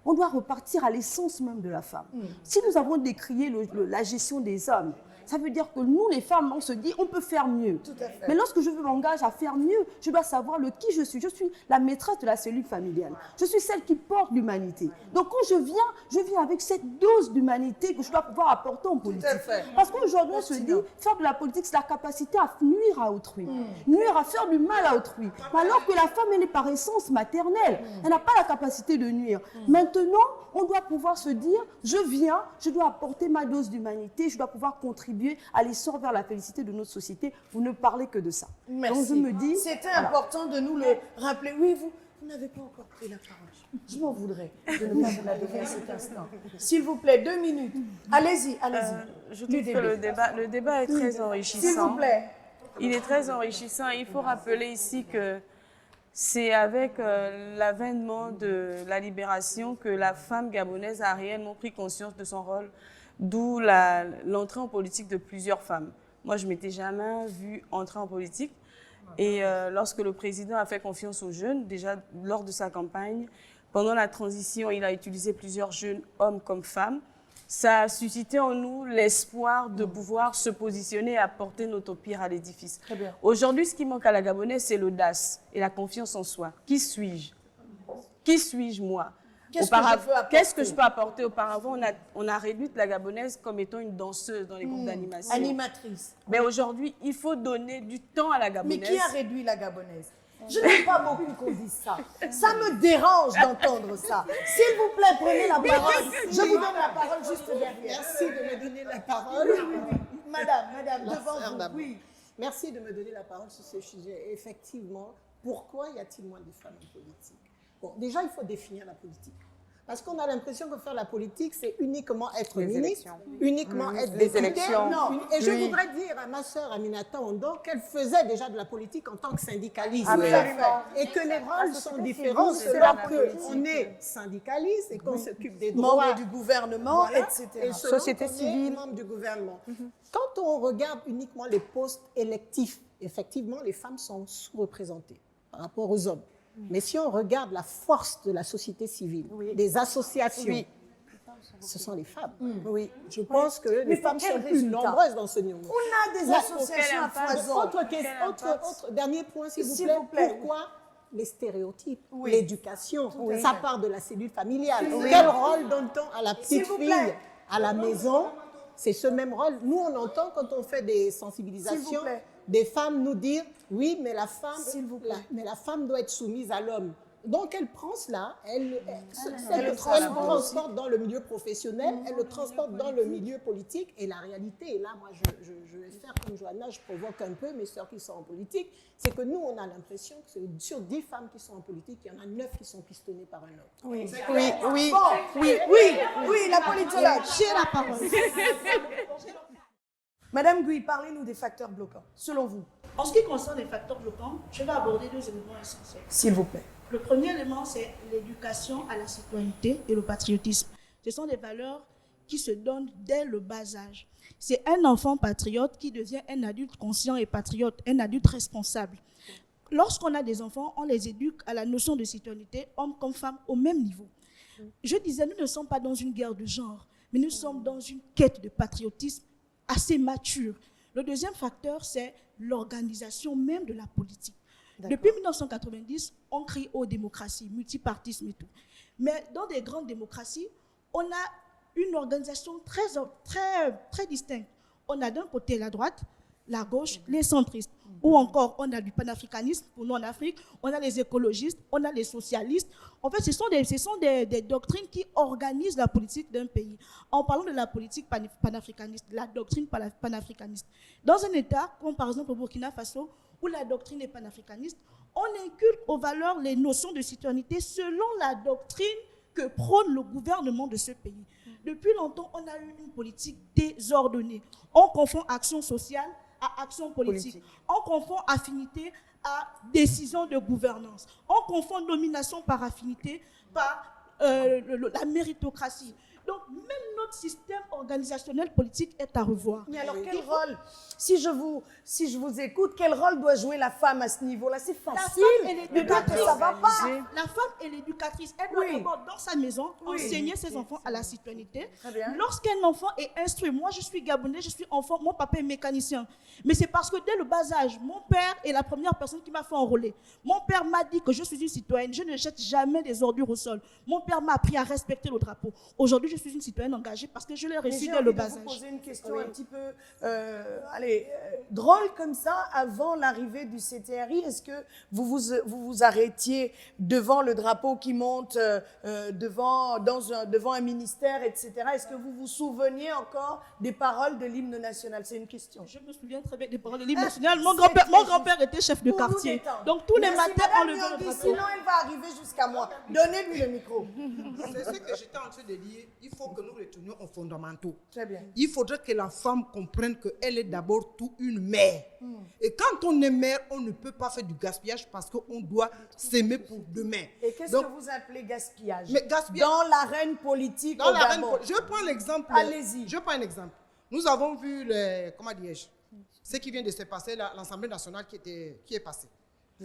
On doit repartir à l'essence même de la femme. Si nous avons décrié la gestion des hommes, ça veut dire que nous, les femmes, on se dit, on peut faire mieux. Tout à fait. Mais lorsque je m'engage à faire mieux, je dois savoir le qui je suis. Je suis la maîtresse de la cellule familiale. Je suis celle qui porte l'humanité. Donc quand je viens avec cette dose d'humanité que je dois pouvoir apporter en politique. Tout à fait. Parce qu'aujourd'hui, on se dit, faire de la politique, c'est la capacité à nuire à autrui. Nuire, à faire du mal à autrui. Alors que la femme, elle est par essence maternelle. Elle n'a pas la capacité de nuire. Maintenant, on doit pouvoir se dire, je viens, je dois apporter ma dose d'humanité, je dois pouvoir contribuer à l'essor vers la félicité de notre société. Vous ne parlez que de ça. Merci. Donc je me dis... C'était important de nous le rappeler. Oui, vous n'avez pas encore pris la parole. Je m'en voudrais de ne pas vous la donner à cet instant. S'il vous plaît, 2 minutes. Allez-y, allez-y. Je trouve que le débat est très enrichissant. S'il vous plaît. Il est très enrichissant. Il faut rappeler ici que c'est avec l'avènement de la libération que la femme gabonaise a réellement pris conscience de son rôle, d'où l'entrée en politique de plusieurs femmes. Moi, je ne m'étais jamais vue entrer en politique. Et lorsque le président a fait confiance aux jeunes, déjà lors de sa campagne, pendant la transition, il a utilisé plusieurs jeunes, hommes comme femmes. ça a suscité en nous l'espoir de pouvoir se positionner et apporter notre pierre à l'édifice. Aujourd'hui, ce qui manque à la Gabonaise, c'est l'audace et la confiance en soi. Qui suis-je? Qui suis-je, moi? Qu'est-ce que je peux apporter? Auparavant, on a réduit la Gabonaise comme étant une danseuse dans les groupes d'animation. Animatrice. Mais aujourd'hui, il faut donner du temps à la Gabonaise. Mais qui a réduit la Gabonaise? Je n'aime pas beaucoup qu'on dise ça. Ça me dérange d'entendre ça. S'il vous plaît, prenez la parole. Je vous donne la parole juste derrière. Merci de me donner la parole. Madame, devant vous. Oui. Merci de me donner la parole sur ce sujet. Effectivement, pourquoi y a-t-il moins de femmes en politique? Bon, déjà, il faut définir la politique. Parce qu'on a l'impression que faire la politique, c'est uniquement être ministre, uniquement être député. Non. Et je voudrais dire à ma sœur Aminata Ondo qu'elle faisait déjà de la politique en tant que syndicaliste. Et que les rôles sont différents selon qu'on est syndicaliste et qu'on s'occupe des droits. Membre du gouvernement, etc. Et société civile. Membre du gouvernement. Quand on regarde uniquement les postes électifs, effectivement, les femmes sont sous-représentées par rapport aux hommes. Mais si on regarde la force de la société civile, des associations, ce sont les femmes. Oui. Je pense que les femmes sont plus nombreuses dans ce mouvement. On a des associations à foison. Autre dernier point, s'il vous plaît. Pourquoi les stéréotypes, l'éducation, ça part de la cellule familiale. Quel rôle donne-t-on à la petite fille à la maison? C'est ce même rôle. Nous, on entend quand on fait des sensibilisations, des femmes nous dire oui, mais la femme doit être soumise à l'homme. Donc elle prend cela, elle le transporte dans le milieu professionnel, elle le transporte dans le milieu politique. Et la réalité, et là, moi, je vais faire comme Johanna, je provoque un peu mes sœurs qui sont en politique, c'est que nous, on a l'impression que sur 10 femmes qui sont en politique, il y en a 9 qui sont pistonnées par un homme. Oui, la politologue. J'ai la parole. Madame Gui, parlez-nous des facteurs bloquants, selon vous. En ce qui concerne les facteurs bloquants, je vais aborder 2 éléments essentiels. S'il vous plaît. Le premier élément, c'est l'éducation à la citoyenneté et le patriotisme. Ce sont des valeurs qui se donnent dès le bas âge. C'est un enfant patriote qui devient un adulte conscient et patriote, un adulte responsable. Lorsqu'on a des enfants, on les éduque à la notion de citoyenneté, hommes comme femmes, au même niveau. Je disais, nous ne sommes pas dans une guerre de genre, mais nous sommes dans une quête de patriotisme assez mature. Le deuxième facteur, c'est l'organisation même de la politique. Depuis 1990, on crie aux démocraties, multipartisme et tout. Mais dans des grandes démocraties, on a une organisation très distincte. On a d'un côté la droite, la gauche, les centristes. Ou encore, on a du panafricanisme, pour nous en Afrique, on a les écologistes, on a les socialistes. En fait, ce sont des doctrines qui organisent la politique d'un pays. En parlant de la politique panafricaniste, la doctrine panafricaniste. Dans un État, comme par exemple au Burkina Faso, où la doctrine est panafricaniste, on inculque aux valeurs les notions de citoyenneté selon la doctrine que prône le gouvernement de ce pays. Depuis longtemps, on a eu une politique désordonnée. On confond action sociale à action politique. On confond affinité à décision de gouvernance. On confond nomination par affinité par la méritocratie. Donc, même notre système organisationnel politique est à revoir. Mais alors, quel rôle, si je vous écoute, quel rôle doit jouer la femme à ce niveau-là? C'est facile de dire que ça ne va pas. La femme est l'éducatrice. Elle doit d'abord, dans sa maison, enseigner ses enfants à la citoyenneté. Lorsqu'un enfant est instruit, moi je suis gabonais, je suis enfant, mon papa est mécanicien. Mais c'est parce que dès le bas âge, mon père est la première personne qui m'a fait enrôler. Mon père m'a dit que je suis une citoyenne, je ne jette jamais des ordures au sol. Mon père m'a appris à respecter le drapeau. Aujourd'hui, je suis une citoyenne engagée parce que je l'ai reçue dès le bas âge. Je vais vous poser une question un petit peu drôle comme ça. Avant l'arrivée du CTRI, est-ce que vous vous arrêtiez devant le drapeau qui monte devant un ministère, etc. Est-ce que vous vous souveniez encore des paroles de l'hymne national? C'est une question. Je me souviens très bien des paroles de l'hymne national. Mon grand-père était chef de quartier. Donc tous les matins, on levait le drapeau. Sinon, il va arriver jusqu'à moi. Donnez-lui le micro. C'est ce que j'étais en train de dire. Il faut que nous retournions aux fondamentaux. Très bien. Il faudrait que la femme comprenne qu'elle est d'abord tout une mère. Et quand on est mère, on ne peut pas faire du gaspillage parce qu'on doit s'aimer pour demain. Et qu'est-ce que vous appelez gaspillage? Gaspillage dans l'arène politique au Gabon. Je prends l'exemple. Allez-y. Je prends un exemple. Nous avons vu, comment dirais-je, ce qui vient de se passer, l'Assemblée nationale qui est passée.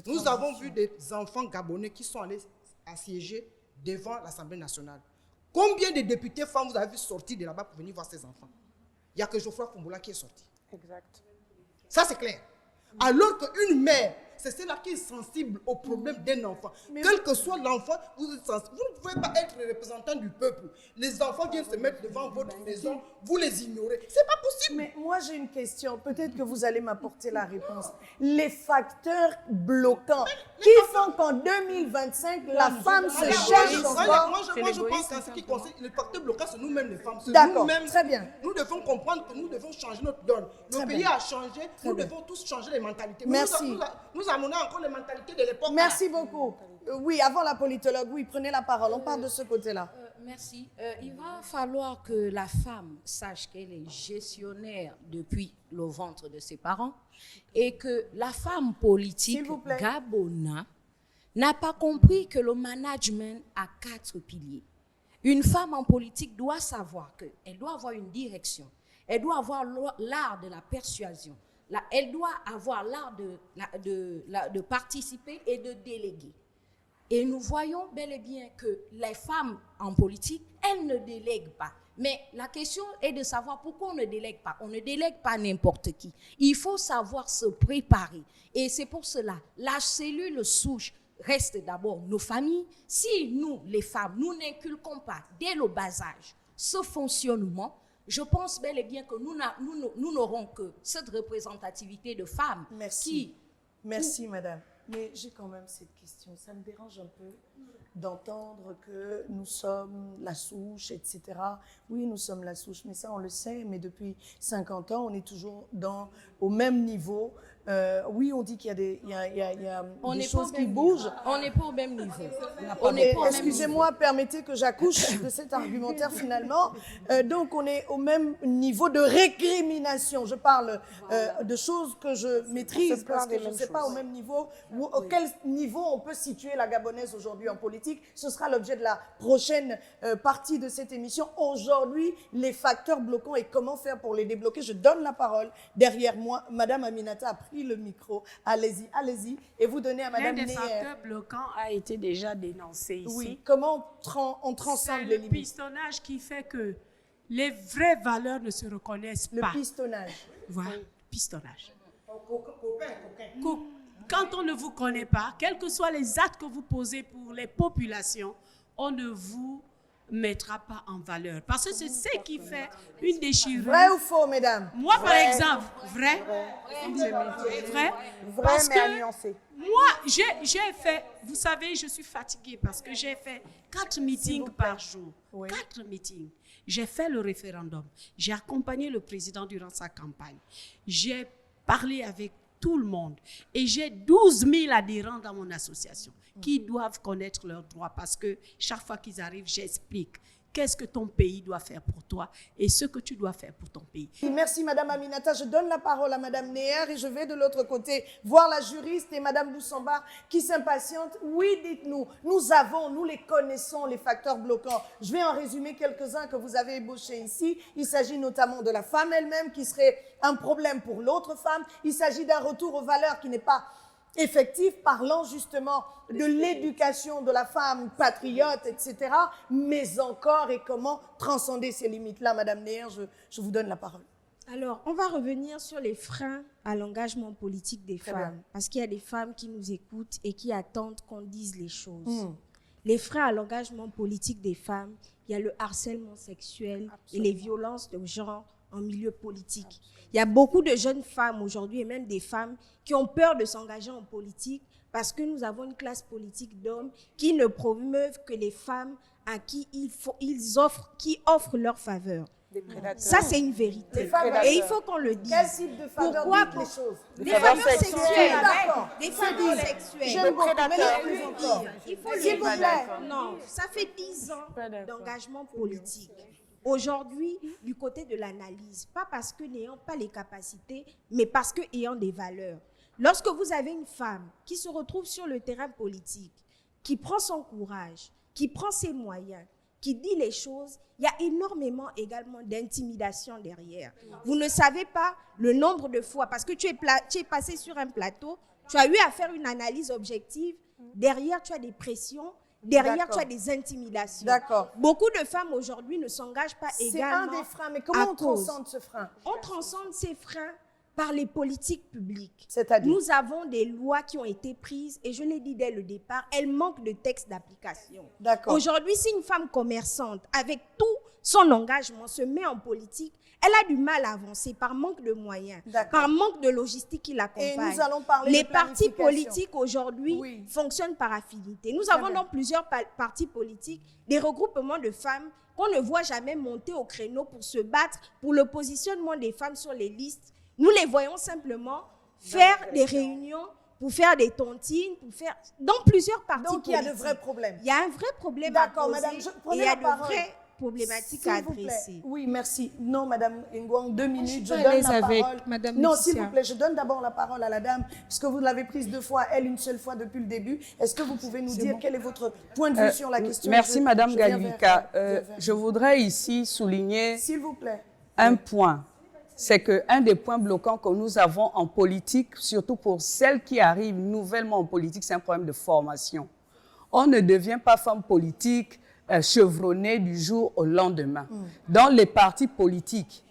Nous avons vu des enfants gabonais qui sont allés assiéger devant l'Assemblée nationale. Combien de députés femmes vous avez vu sortir de là-bas pour venir voir ces enfants? Il n'y a que Geoffroy Fumbola qui est sorti. Exact. Ça, c'est clair. Alors qu'une mère, c'est celle-là qui est sensible au problème d'un enfant. Quel que soit l'enfant, vous êtes sensible. Vous ne pouvez pas être le représentant du peuple. Les enfants viennent se mettre devant votre maison, vous les ignorez. C'est pas possible. Mais moi, j'ai une question. Peut-être que vous allez m'apporter la réponse. Les facteurs bloquants qui font qu'en 2025, la femme se cherche encore. Moi, je pense qu'en ce qui concerne les facteurs bloquants, c'est nous-mêmes les femmes. D'accord, très bien. Nous devons comprendre que nous devons changer notre donne. Le pays a changé, nous devons tous changer les mentalités. Merci. Nous amenons encore les mentalités de l'époque. Merci beaucoup. Oui, avant la politologue, oui, prenez la parole. On part de ce côté-là. Merci. Il va falloir que la femme sache qu'elle est gestionnaire depuis le ventre de ses parents et que la femme politique gabonaise n'a pas compris que le management a 4 piliers. Une femme en politique doit savoir qu'elle doit avoir une direction, elle doit avoir l'art de la persuasion, elle doit avoir l'art de participer et de déléguer. Et nous voyons bel et bien que les femmes en politique, elles ne délèguent pas. Mais la question est de savoir pourquoi on ne délègue pas. On ne délègue pas n'importe qui. Il faut savoir se préparer. Et c'est pour cela, la cellule souche reste d'abord nos familles. Si nous, les femmes, nous n'inculquons pas dès le bas âge ce fonctionnement, je pense bel et bien que nous n'aurons que cette représentativité de femmes. Merci. Merci, madame. Mais j'ai quand même cette question. Ça me dérange un peu d'entendre que nous sommes la souche, etc. Oui, nous sommes la souche, mais ça, on le sait. Mais depuis 50 ans, on est toujours au même niveau. Oui, on dit qu'il y a des choses qui bougent. On n'est pas au même niveau. Excusez-moi, permettez que j'accouche de cet argumentaire finalement. Donc, on est au même niveau de récrimination. Je parle de choses que je maîtrise parce que je ne sais pas au même niveau, auquel niveau on peut situer la Gabonaise aujourd'hui en politique. Ce sera l'objet de la prochaine partie de cette émission. Aujourd'hui, les facteurs bloquants et comment faire pour les débloquer. Je donne la parole derrière moi. Madame Aminata a pris le micro. Allez-y, allez-y. Et vous donnez à Madame Néer. L'un des facteurs bloquants a été déjà dénoncé ici. Oui, comment on transcende les limites? C'est le pistonnage qui fait que les vraies valeurs ne se reconnaissent pas. Le pistonnage. Voilà, pistonnage. Quand on ne vous connaît pas, quels que soient les actes que vous posez pour les populations, on ne vous mettra pas en valeur. Parce que c'est ce qui fait une déchirure. Vrai ou faux, mesdames? Moi, par exemple, vrai. Parce que moi, j'ai fait, vous savez, je suis fatiguée parce que j'ai fait 4 meetings par jour. 4 meetings. J'ai fait le référendum. J'ai accompagné le président durant sa campagne. J'ai parlé avec tout le monde. Et j'ai 12 000 adhérents dans mon association qui doivent connaître leurs droits parce que chaque fois qu'ils arrivent, j'explique qu'est-ce que ton pays doit faire pour toi et ce que tu dois faire pour ton pays. Merci Madame Aminata. Je donne la parole à Madame Néer et je vais de l'autre côté voir la juriste et Madame Boussamba qui s'impatiente. Oui, dites-nous, nous les connaissons, les facteurs bloquants. Je vais en résumer quelques-uns que vous avez ébauchés ici. Il s'agit notamment de la femme elle-même qui serait un problème pour l'autre femme. Il s'agit d'un retour aux valeurs qui n'est pas effectif, parlant justement de l'éducation de la femme patriote, etc. Mais encore, et comment transcender ces limites-là, Madame Néer, je vous donne la parole. Alors, on va revenir sur les freins à l'engagement politique des femmes. Parce qu'il y a des femmes qui nous écoutent et qui attendent qu'on dise les choses. Les freins à l'engagement politique des femmes, il y a le harcèlement sexuel et les violences de genre en milieu politique. Il y a beaucoup de jeunes femmes aujourd'hui et même des femmes qui ont peur de s'engager en politique parce que nous avons une classe politique d'hommes qui ne promeuvent que les femmes à qui ils offrent leur faveur. Ça, c'est une vérité. Et il faut qu'on le dise. Quel type de faveur? Pourquoi? Dites les choses. Des faveurs sexuelles. D'accord. Des faveurs sexuelles. J'aime beaucoup, mais il faut le dire. Non, ça fait 10 ans d'engagement politique. Aujourd'hui, du côté de l'analyse, pas parce que n'ayant pas les capacités, mais parce que ayant des valeurs. Lorsque vous avez une femme qui se retrouve sur le terrain politique, qui prend son courage, qui prend ses moyens, qui dit les choses, il y a énormément également d'intimidation derrière. Vous ne savez pas le nombre de fois, parce que tu es passé sur un plateau, tu as eu à faire une analyse objective, derrière tu as des pressions, derrière, tu as des intimidations. D'accord. Beaucoup de femmes aujourd'hui ne s'engagent pas également. C'est un des freins, mais comment on transcende ce frein? On transcende ces freins par les politiques publiques. C'est-à-dire? Nous avons des lois qui ont été prises, et je l'ai dit dès le départ, elles manquent de textes d'application. D'accord. Aujourd'hui, si une femme commerçante, avec tout son engagement, se met en politique, elle a du mal à avancer par manque de moyens, par manque de logistique qui l'accompagne. Et nous allons parler Les de partis planification. politiques aujourd'hui fonctionnent par affinité. Nous avons dans plusieurs partis politiques des regroupements de femmes qu'on ne voit jamais monter au créneau pour se battre pour le positionnement des femmes sur les listes. Nous les voyons simplement faire des réunions pour faire des tontines, pour faire dans plusieurs partis politiques. Donc il y a de vrais problèmes. Il y a un vrai problème à D'accord, poser, madame, et prenez il y a la de parole. vraies problématiques S'il à vous plaît. adresser. Oui, merci. Non, madame Ngouang, 2 minutes, je pas à donne l'aise la avec parole. madame Non, Laetitia. s'il vous plaît, je donne d'abord la parole à la dame, puisque vous l'avez prise 2 fois, elle une seule fois depuis le début. Est-ce que vous pouvez nous dire quel est votre point de vue sur la question? Merci, Madame viens Galivika. vers- Je voudrais ici souligner S'il vous plaît. un point. C'est qu'un des points bloquants que nous avons en politique, surtout pour celles qui arrivent nouvellement en politique, c'est un problème de formation. On ne devient pas femme politique chevronnée du jour au lendemain. Dans les partis politiques,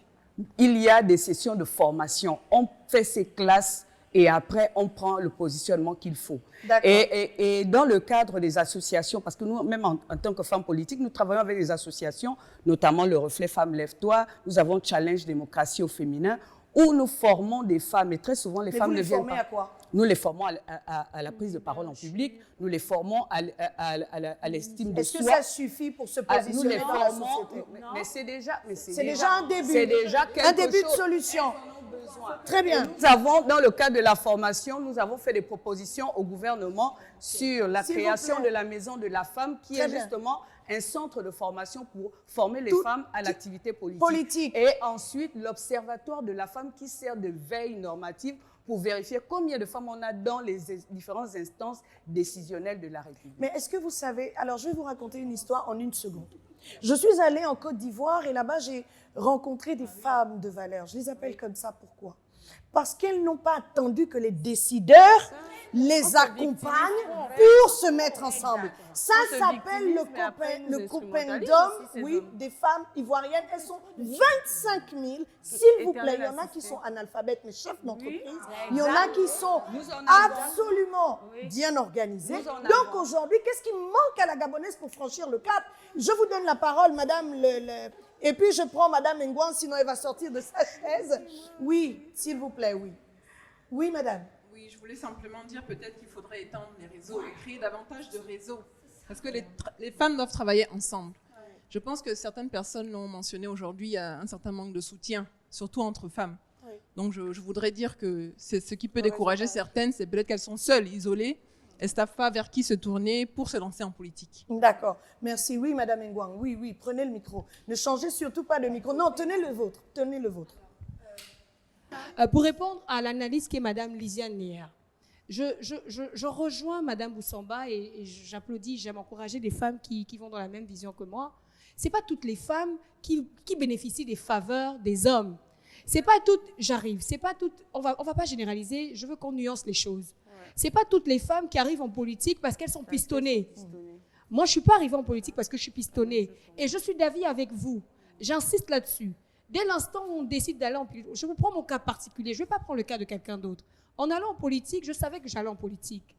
il y a des sessions de formation. On fait ses classes et après, on prend le positionnement qu'il faut. Et dans le cadre des associations, parce que nous, même en tant que femmes politiques, nous travaillons avec des associations, notamment le Reflet Femmes Lève-toi, nous avons Challenge Démocratie au féminin, où nous formons des femmes, et très souvent les femmes ne viennent pas. Vous les formez à quoi? Nous les formons à la prise de parole en public, nous les formons à l'estime de soi. Est-ce que ça suffit pour se positionner Nous les dans la formons, société? mais c'est déjà, un début. C'est déjà quelque un début de chose. solution. Très bien. Nous avons, dans le cadre de la formation, nous avons fait des propositions au gouvernement sur la S'il vous création plaît. de la Maison de la Femme, qui Très est bien. justement un centre de formation pour former les femmes à l'activité politique. Et ensuite, l'Observatoire de la femme qui sert de veille normative pour vérifier combien de femmes on a dans les différentes instances décisionnelles de la République. Mais est-ce que vous savez, alors je vais vous raconter une histoire en 1 seconde. Je suis allée en Côte d'Ivoire et là-bas j'ai rencontré des femmes de valeur. Je les appelle comme ça, pourquoi? Parce qu'elles n'ont pas attendu que les décideurs les accompagnent pour se mettre ensemble. Ça s'appelle le coupendum, oui, des femmes ivoiriennes. Elles sont 25 000, s'il vous plaît. Il y en a qui sont analphabètes, mais chefs d'entreprise. Il y en a qui sont absolument bien organisés. Donc aujourd'hui, qu'est-ce qui manque à la Gabonaise pour franchir le cap? Je vous donne la parole, madame et puis je prends madame Ngouang, sinon elle va sortir de sa chaise. Oui, s'il vous plaît, oui. Oui, madame. Oui, je voulais simplement dire peut-être qu'il faudrait étendre les réseaux et créer davantage de réseaux. Parce que les femmes doivent travailler ensemble. Je pense que certaines personnes l'ont mentionné aujourd'hui, il y a un certain manque de soutien, surtout entre femmes. Donc je voudrais dire que c'est ce qui peut décourager certaines, c'est peut-être qu'elles sont seules, isolées. Elles ne savent pas vers qui se tourner pour se lancer en politique. D'accord. Merci. Oui, madame Ngouang. Oui, oui, prenez le micro. Ne changez surtout pas de micro. Non, tenez le vôtre. Tenez le vôtre. Pour répondre à l'analyse qu'est Madame Lisiane Néa, je rejoins Madame Boussamba et j'applaudis, j'aime encourager des femmes qui vont dans la même vision que moi. Ce n'est pas toutes les femmes qui bénéficient des faveurs des hommes. C'est pas toutes, j'arrive, c'est pas toutes, on va pas généraliser, je veux qu'on nuance les choses. C'est pas toutes les femmes qui arrivent en politique parce qu'elles sont pistonnées. Moi, je suis pas arrivée en politique parce que je suis pistonnée. Et je suis d'avis avec vous. J'insiste là-dessus. Dès l'instant où on décide d'aller en politique, je vous prends mon cas particulier, je ne vais pas prendre le cas de quelqu'un d'autre. En allant en politique, je savais que j'allais en politique.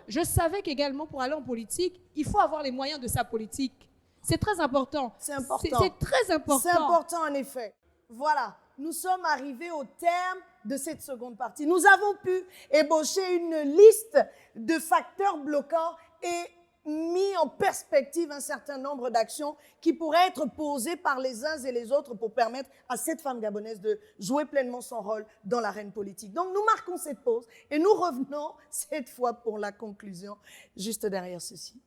Je savais qu'également, pour aller en politique, il faut avoir les moyens de sa politique. C'est très important. C'est important. C'est très important. C'est important, en effet. Voilà, nous sommes arrivés au terme de cette seconde partie. Nous avons pu ébaucher une liste de facteurs bloquants et mis en perspective un certain nombre d'actions qui pourraient être posées par les uns et les autres pour permettre à cette femme gabonaise de jouer pleinement son rôle dans l'arène politique. Donc nous marquons cette pause et nous revenons cette fois pour la conclusion, juste derrière ceci.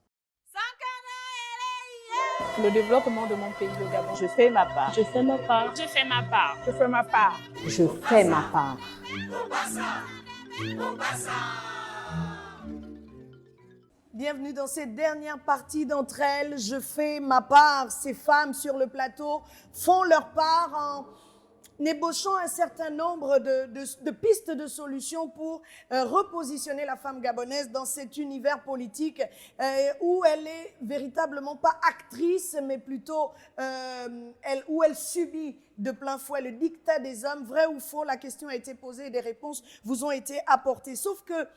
Le développement de mon pays, le Gabon. Je fais ma part. Je fais ma part. Je fais ma part. Je fais ma part. Je fais ma part. Bienvenue dans cette dernière partie d'entre elles. Je fais ma part. Ces femmes sur le plateau font leur part ébauchant un certain nombre de pistes de solutions pour repositionner la femme gabonaise dans cet univers politique où elle est véritablement pas actrice, mais plutôt où elle subit de plein fouet le diktat des hommes. Vrai ou faux, la question a été posée et des réponses vous ont été apportées. Sauf que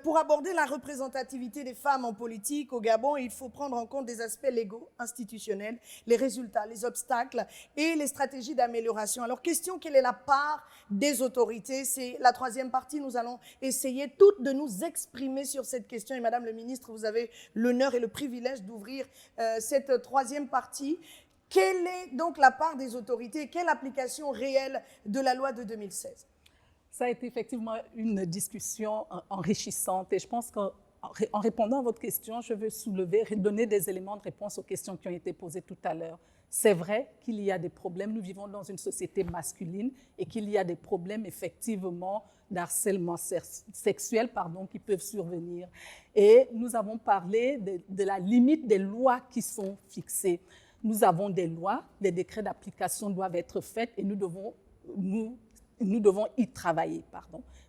pour aborder la représentativité des femmes en politique au Gabon, il faut prendre en compte des aspects légaux, institutionnels, les résultats, les obstacles et les stratégies d'amélioration. Alors, question, quelle est la part des autorités? C'est la troisième partie. Nous allons essayer toutes de nous exprimer sur cette question. Et Madame le ministre, vous avez l'honneur et le privilège d'ouvrir cette troisième partie. Quelle est donc la part des autorités? Quelle application réelle de la loi de 2016? Ça a été effectivement une discussion enrichissante et je pense qu'en répondant à votre question, je veux donner des éléments de réponse aux questions qui ont été posées tout à l'heure. C'est vrai qu'il y a des problèmes, nous vivons dans une société masculine et qu'il y a des problèmes effectivement d'harcèlement sexuel qui peuvent survenir. Et nous avons parlé de la limite des lois qui sont fixées. Nous avons des lois, des décrets d'application doivent être faits et nous devons y travailler.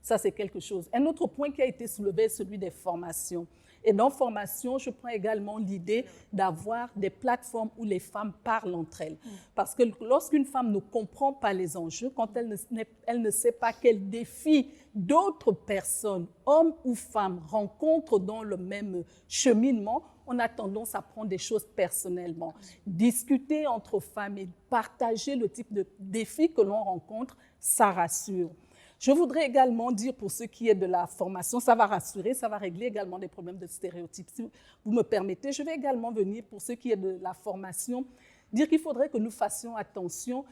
Ça, c'est quelque chose. Un autre point qui a été soulevé est celui des formations. Et dans formation, je prends également l'idée d'avoir des plateformes où les femmes parlent entre elles. Parce que lorsqu'une femme ne comprend pas les enjeux, quand elle ne sait pas quels défis d'autres personnes, hommes ou femmes, rencontrent dans le même cheminement, on a tendance à prendre des choses personnellement. Discuter entre femmes et partager le type de défis que l'on rencontre, ça rassure. Je voudrais également dire pour ce qui est de la formation, ça va rassurer, ça va régler également des problèmes de stéréotypes. Si vous me permettez, je vais également venir pour ce qui est de la formation, dire qu'il faudrait que nous fassions attention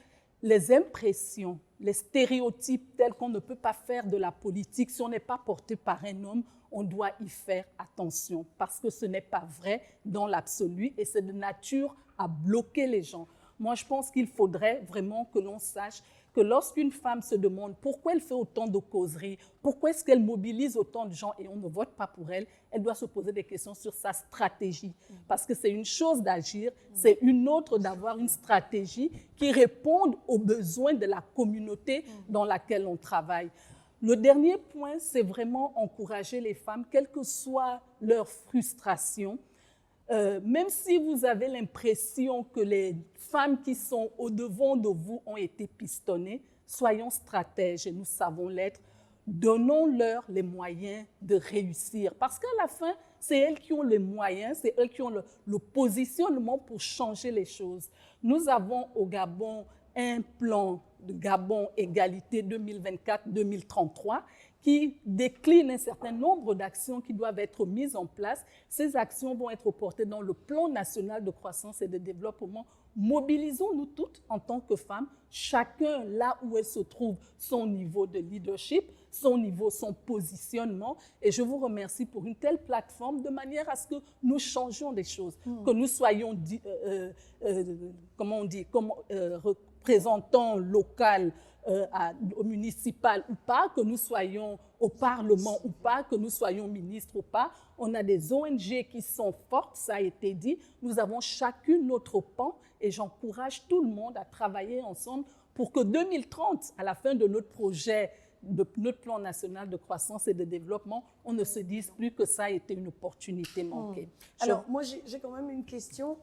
les impressions, les stéréotypes tels qu'on ne peut pas faire de la politique. Si on n'est pas porté par un homme, on doit y faire attention parce que ce n'est pas vrai dans l'absolu et c'est de nature à bloquer les gens. Moi, je pense qu'il faudrait vraiment que l'on sache que lorsqu'une femme se demande pourquoi elle fait autant de causeries, pourquoi est-ce qu'elle mobilise autant de gens et on ne vote pas pour elle, elle doit se poser des questions sur sa stratégie. Parce que c'est une chose d'agir, c'est une autre d'avoir une stratégie qui réponde aux besoins de la communauté dans laquelle on travaille. Le dernier point, c'est vraiment encourager les femmes, quelle que soit leur frustration. Même si vous avez l'impression que les femmes qui sont au-devant de vous ont été pistonnées, soyons stratèges et nous savons l'être. Donnons-leur les moyens de réussir. Parce qu'à la fin, c'est elles qui ont les moyens, c'est elles qui ont le positionnement pour changer les choses. Nous avons au Gabon un plan de Gabon Égalité 2024-2033 qui décline un certain nombre d'actions qui doivent être mises en place. Ces actions vont être portées dans le plan national de croissance et de développement. Mobilisons-nous toutes en tant que femmes, chacun là où elle se trouve, son niveau de leadership, son niveau, son positionnement. Et je vous remercie pour une telle plateforme de manière à ce que nous changions des choses, que nous soyons, représentants locaux, au municipal ou pas, que nous soyons au Parlement ou pas, que nous soyons ministres ou pas. On a des ONG qui sont fortes, ça a été dit. Nous avons chacune notre pan et j'encourage tout le monde à travailler ensemble pour que 2030, à la fin de notre projet, de notre plan national de croissance et de développement, on ne se dise plus que ça a été une opportunité manquée. Alors, moi, j'ai quand même une question.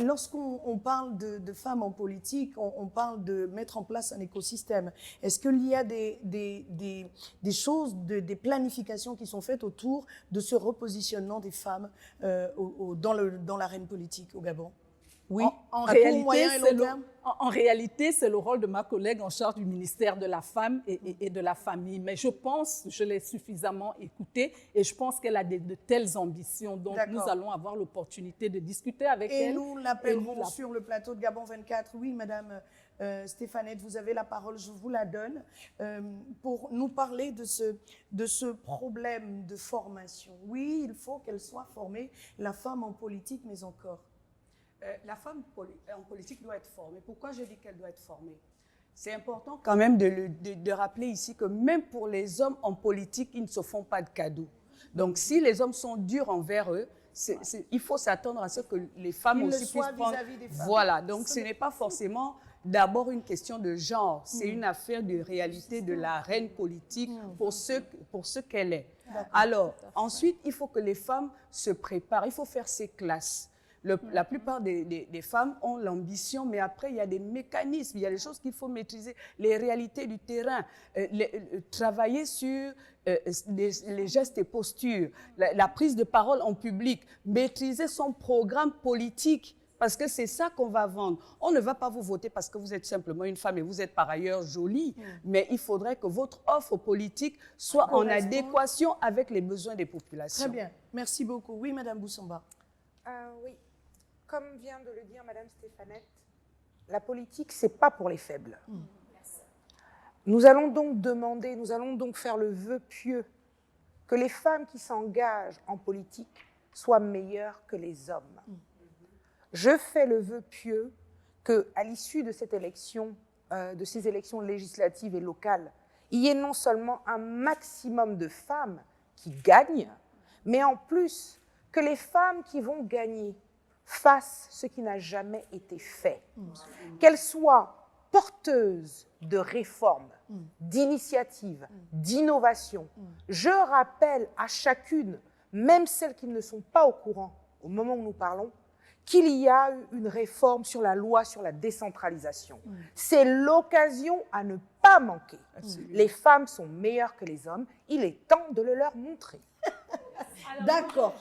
Lorsqu'on parle de femmes en politique, on parle de mettre en place un écosystème. Est-ce qu'il y a des choses, des planifications qui sont faites autour de ce repositionnement des femmes dans l'arène politique au Gabon? Oui, en réalité, c'est le rôle de ma collègue en charge du ministère de la Femme et de la Famille. Mais je pense, je l'ai suffisamment écoutée et je pense qu'elle a de telles ambitions. Donc, nous allons avoir l'opportunité de discuter avec elle. Et nous l'appellerons sur le plateau de Gabon 24. Oui, Madame Stéphanette, vous avez la parole, je vous la donne, pour nous parler de ce problème de formation. Oui, il faut qu'elle soit formée, la femme en politique, mais encore. La femme en politique doit être formée. Pourquoi je dis qu'elle doit être formée? C'est important quand même de rappeler ici que même pour les hommes en politique, ils ne se font pas de cadeaux. Donc si les hommes sont durs envers eux, il faut s'attendre à ce que les femmes aussi puissent prendre... vis-à-vis des femmes. Voilà, donc ce n'est pas forcément d'abord une question de genre. C'est une affaire de réalité de la reine politique pour ce qu'elle est. Alors, ensuite, il faut que les femmes se préparent. Il faut faire ces classes. La plupart des femmes ont l'ambition, mais après, il y a des mécanismes, il y a des choses qu'il faut maîtriser, les réalités du terrain, travailler sur les gestes et postures, la prise de parole en public, maîtriser son programme politique, parce que c'est ça qu'on va vendre. On ne va pas vous voter parce que vous êtes simplement une femme et vous êtes par ailleurs jolie, mais il faudrait que votre offre politique soit en adéquation avec les besoins des populations. Très bien, merci beaucoup. Oui, Madame Boussamba. Oui. Comme vient de le dire Madame Stéphanette, la politique, ce n'est pas pour les faibles. Nous allons donc demander, nous allons donc faire le vœu pieux que les femmes qui s'engagent en politique soient meilleures que les hommes. Je fais le vœu pieux qu'à l'issue de cette élection, de ces élections législatives et locales, il y ait non seulement un maximum de femmes qui gagnent, mais en plus que les femmes qui vont gagner fassent ce qui n'a jamais été fait. Qu'elles soient porteuses de réformes, d'initiatives, d'innovations. Je rappelle à chacune, même celles qui ne sont pas au courant au moment où nous parlons, qu'il y a eu une réforme sur la loi sur la décentralisation. C'est l'occasion à ne pas manquer. Les femmes sont meilleures que les hommes. Il est temps de le leur montrer. D'accord.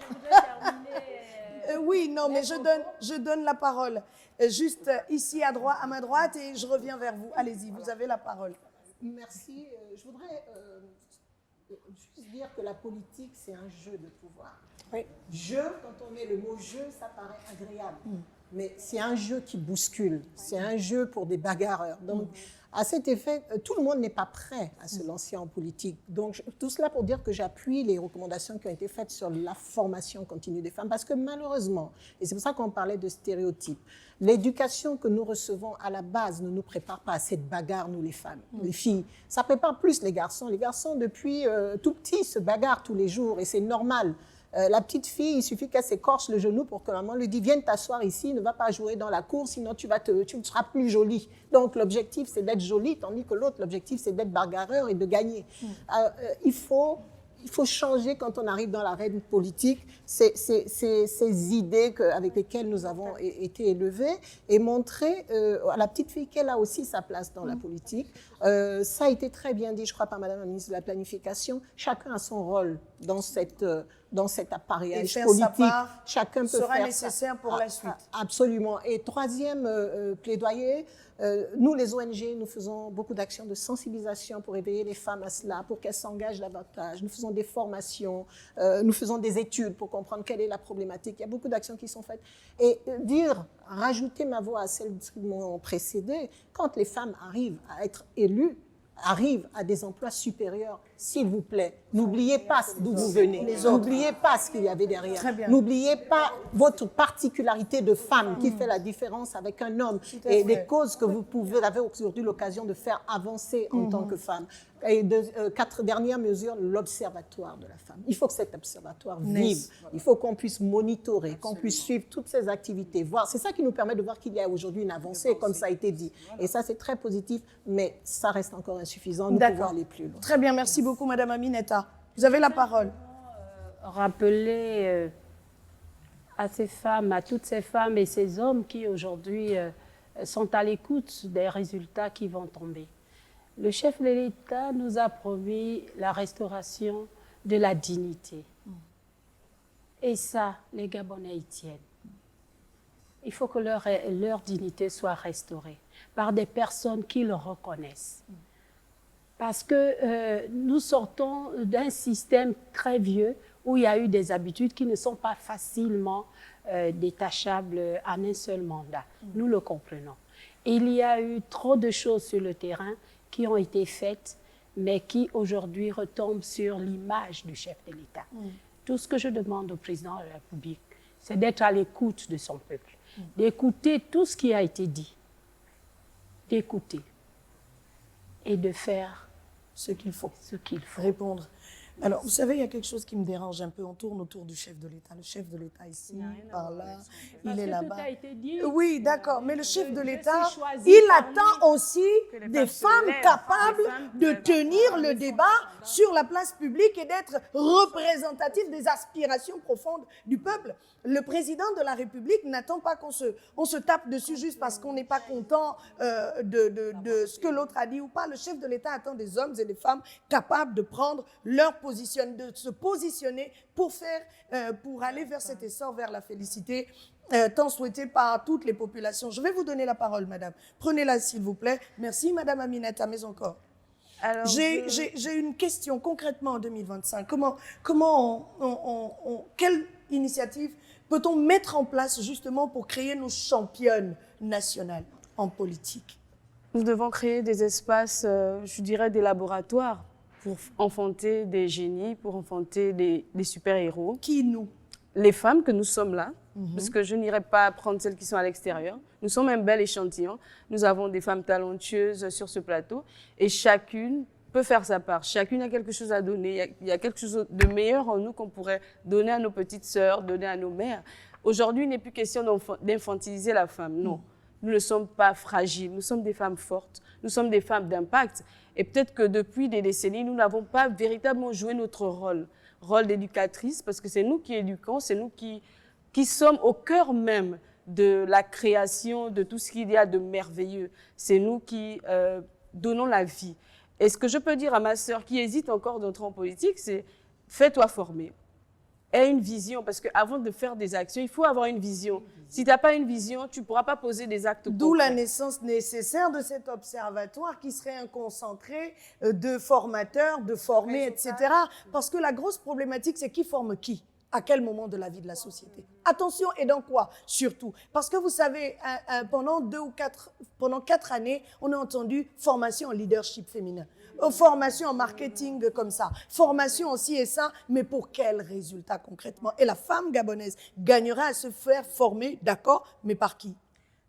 Oui, non, mais je donne la parole. Juste ici à ma droite et je reviens vers vous. Allez-y, vous avez la parole. Merci. Je voudrais juste dire que la politique, c'est un jeu de pouvoir. Oui. Jeu, quand on met le mot jeu, ça paraît agréable. Mais c'est un jeu qui bouscule. C'est un jeu pour des bagarreurs. Donc, à cet effet, tout le monde n'est pas prêt à se lancer en politique. Donc, tout cela pour dire que j'appuie les recommandations qui ont été faites sur la formation continue des femmes. Parce que malheureusement, et c'est pour ça qu'on parlait de stéréotypes, l'éducation que nous recevons à la base ne nous prépare pas à cette bagarre, nous les femmes, les filles. Ça prépare plus les garçons. Les garçons, depuis tout petit, se bagarrent tous les jours et c'est normal. La petite fille, il suffit qu'elle s'écorche le genou pour que maman lui dise « Viens t'asseoir ici, ne va pas jouer dans la cour, sinon tu ne seras plus jolie. » Donc l'objectif, c'est d'être jolie, tandis que l'autre, l'objectif, c'est d'être bagarreur et de gagner. Il faut changer quand on arrive dans l'arène politique ces idées avec lesquelles nous avons été élevés et montrer à la petite fille qu'elle a aussi sa place dans la politique. Ça a été très bien dit, je crois, par Madame la ministre de la Planification. Chacun a son rôle dans cet appareillage politique. Chacun peut sera faire nécessaire pour la suite. Absolument. Et troisième plaidoyer, nous, les ONG, nous faisons beaucoup d'actions de sensibilisation pour éveiller les femmes à cela, pour qu'elles s'engagent davantage. Nous faisons des formations, nous faisons des études pour comprendre quelle est la problématique. Il y a beaucoup d'actions qui sont faites. Et rajouter ma voix à celles qui m'ont précédée, quand les femmes arrivent à être élues, arrivent à des emplois supérieurs, s'il vous plaît, n'oubliez pas d'où vous venez, n'oubliez pas ce qu'il y avait derrière, n'oubliez pas votre particularité de femme qui fait la différence avec un homme et les causes que vous avez aujourd'hui l'occasion de faire avancer en tant que femme. Et 4 dernières mesures, l'observatoire de la femme. Il faut que cet observatoire vive, il faut qu'on puisse monitorer, qu'on puisse suivre toutes ces activités, voir. C'est ça qui nous permet de voir qu'il y a aujourd'hui une avancée, comme ça a été dit. Et ça, c'est très positif, mais ça reste encore insuffisant. Nous pouvons aller plus loin. Très bien, merci beaucoup, Madame Aminata. Vous avez la parole. Rappeler à ces femmes, à toutes ces femmes et ces hommes qui aujourd'hui sont à l'écoute des résultats qui vont tomber. Le chef de l'État nous a promis la restauration de la dignité. Et ça, les Gabonais y tiennent. Il faut que leur dignité soit restaurée par des personnes qui le reconnaissent. Parce que nous sortons d'un système très vieux où il y a eu des habitudes qui ne sont pas facilement détachables en un seul mandat. Nous le comprenons. Il y a eu trop de choses sur le terrain qui ont été faites, mais qui aujourd'hui retombent sur l'image du chef de l'État. Tout ce que je demande au président de la République, c'est d'être à l'écoute de son peuple, d'écouter tout ce qui a été dit, d'écouter et de faire ce qu'il faut. Ce qu'il faut. Répondre. Alors, vous savez, il y a quelque chose qui me dérange un peu. On tourne autour du chef de l'État. Le chef de l'État ici, par là, il est là-bas. Oui, d'accord. Mais le chef de l'État, il attend aussi des femmes capables de tenir le débat sur la place publique et d'être représentatives des aspirations profondes du peuple. Le président de la République n'attend pas qu'on se tape dessus juste parce qu'on n'est pas content de ce que l'autre a dit ou pas. Le chef de l'État attend des hommes et des femmes capables de prendre leur position, de se positionner pour aller vers cet essor, vers la félicité tant souhaitée par toutes les populations. Je vais vous donner la parole, madame. Prenez-la, s'il vous plaît. Merci, madame Aminata, mais encore. J'ai une question concrètement en 2025. Quelle initiative peut-on mettre en place justement pour créer nos championnes nationales en politique? Nous devons créer des espaces, je dirais des laboratoires pour enfanter des génies, pour enfanter des super-héros. Qui nous? Les femmes que nous sommes là, parce que je n'irai pas prendre celles qui sont à l'extérieur. Nous sommes un bel échantillon. Nous avons des femmes talentueuses sur ce plateau et chacune peut faire sa part. Chacune a quelque chose à donner. Il y a quelque chose de meilleur en nous qu'on pourrait donner à nos petites sœurs, donner à nos mères. Aujourd'hui, il n'est plus question d'infantiliser la femme, non. Nous ne sommes pas fragiles, nous sommes des femmes fortes, nous sommes des femmes d'impact. Et peut-être que depuis des décennies, nous n'avons pas véritablement joué notre rôle d'éducatrice, parce que c'est nous qui éduquons, c'est nous qui sommes au cœur même de la création, de tout ce qu'il y a de merveilleux. C'est nous qui donnons la vie. Et ce que je peux dire à ma sœur qui hésite encore d'entrer en politique, c'est fais-toi former. Aie une vision, parce qu'avant de faire des actions, il faut avoir une vision. Si tu n'as pas une vision, tu ne pourras pas poser des actes concrets. D'où la naissance nécessaire de cet observatoire qui serait un concentré de formateurs, de formés, etc. Parce que la grosse problématique, c'est qui forme qui? À quel moment de la vie de la société? Attention, et dans quoi surtout? Parce que vous savez, pendant 4 années, on a entendu formation en leadership féminin, formation en marketing comme ça, formation aussi et ça, mais pour quel résultat concrètement? Et la femme gabonaise gagnera à se faire former, d'accord, mais par qui?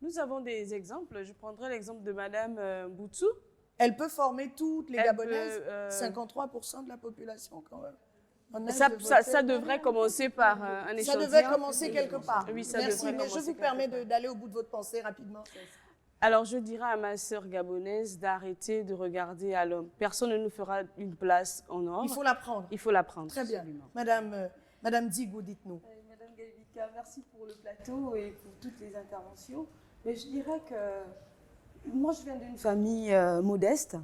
Nous avons des exemples. Je prendrai l'exemple de Madame Boutsou. Elle peut former toutes les Gabonaises, 53% de la population quand même. Ça devrait commencer par un échantillon. Ça devrait commencer quelque part. Oui, ça Merci, devrait mais je commencer vous permets d'aller au bout de votre pensée rapidement. Alors, je dirais à ma sœur gabonaise d'arrêter de regarder à l'homme. Personne ne nous fera une place en or. Il faut la prendre. Il faut la prendre. Très bien. Absolument. Madame Digou, dites-nous. Madame Galibika, merci pour le plateau et pour toutes les interventions. Mais je dirais que moi, je viens d'une famille modeste.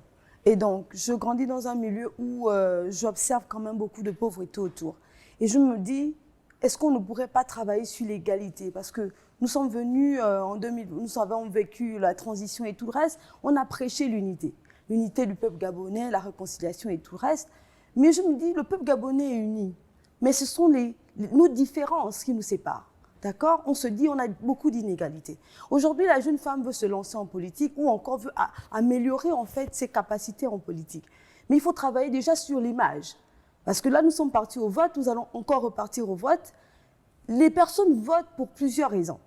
Et donc, je grandis dans un milieu où j'observe quand même beaucoup de pauvreté autour. Et je me dis, est-ce qu'on ne pourrait pas travailler sur l'égalité? Parce que nous sommes venus en 2000, nous avons vécu la transition et tout le reste, on a prêché l'unité. L'unité du peuple gabonais, la réconciliation et tout le reste. Mais je me dis, le peuple gabonais est uni. Mais ce sont nos différences qui nous séparent. D'accord? On se dit, on a beaucoup d'inégalités. Aujourd'hui, la jeune femme veut se lancer en politique ou encore veut améliorer en fait ses capacités en politique. Mais il faut travailler déjà sur l'image. Parce que là, nous sommes partis au vote, nous allons encore repartir au vote. Les personnes votent pour plusieurs raisons.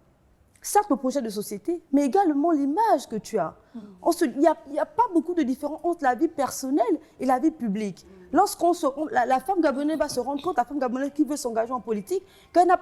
Certes, le projet de société, mais également l'image que tu as. Il n'y a pas beaucoup de différence entre la vie personnelle et la vie publique. Lorsqu'on la femme gabonaise va se rendre compte, la femme gabonaise qui veut s'engager en politique, qu'il n'y a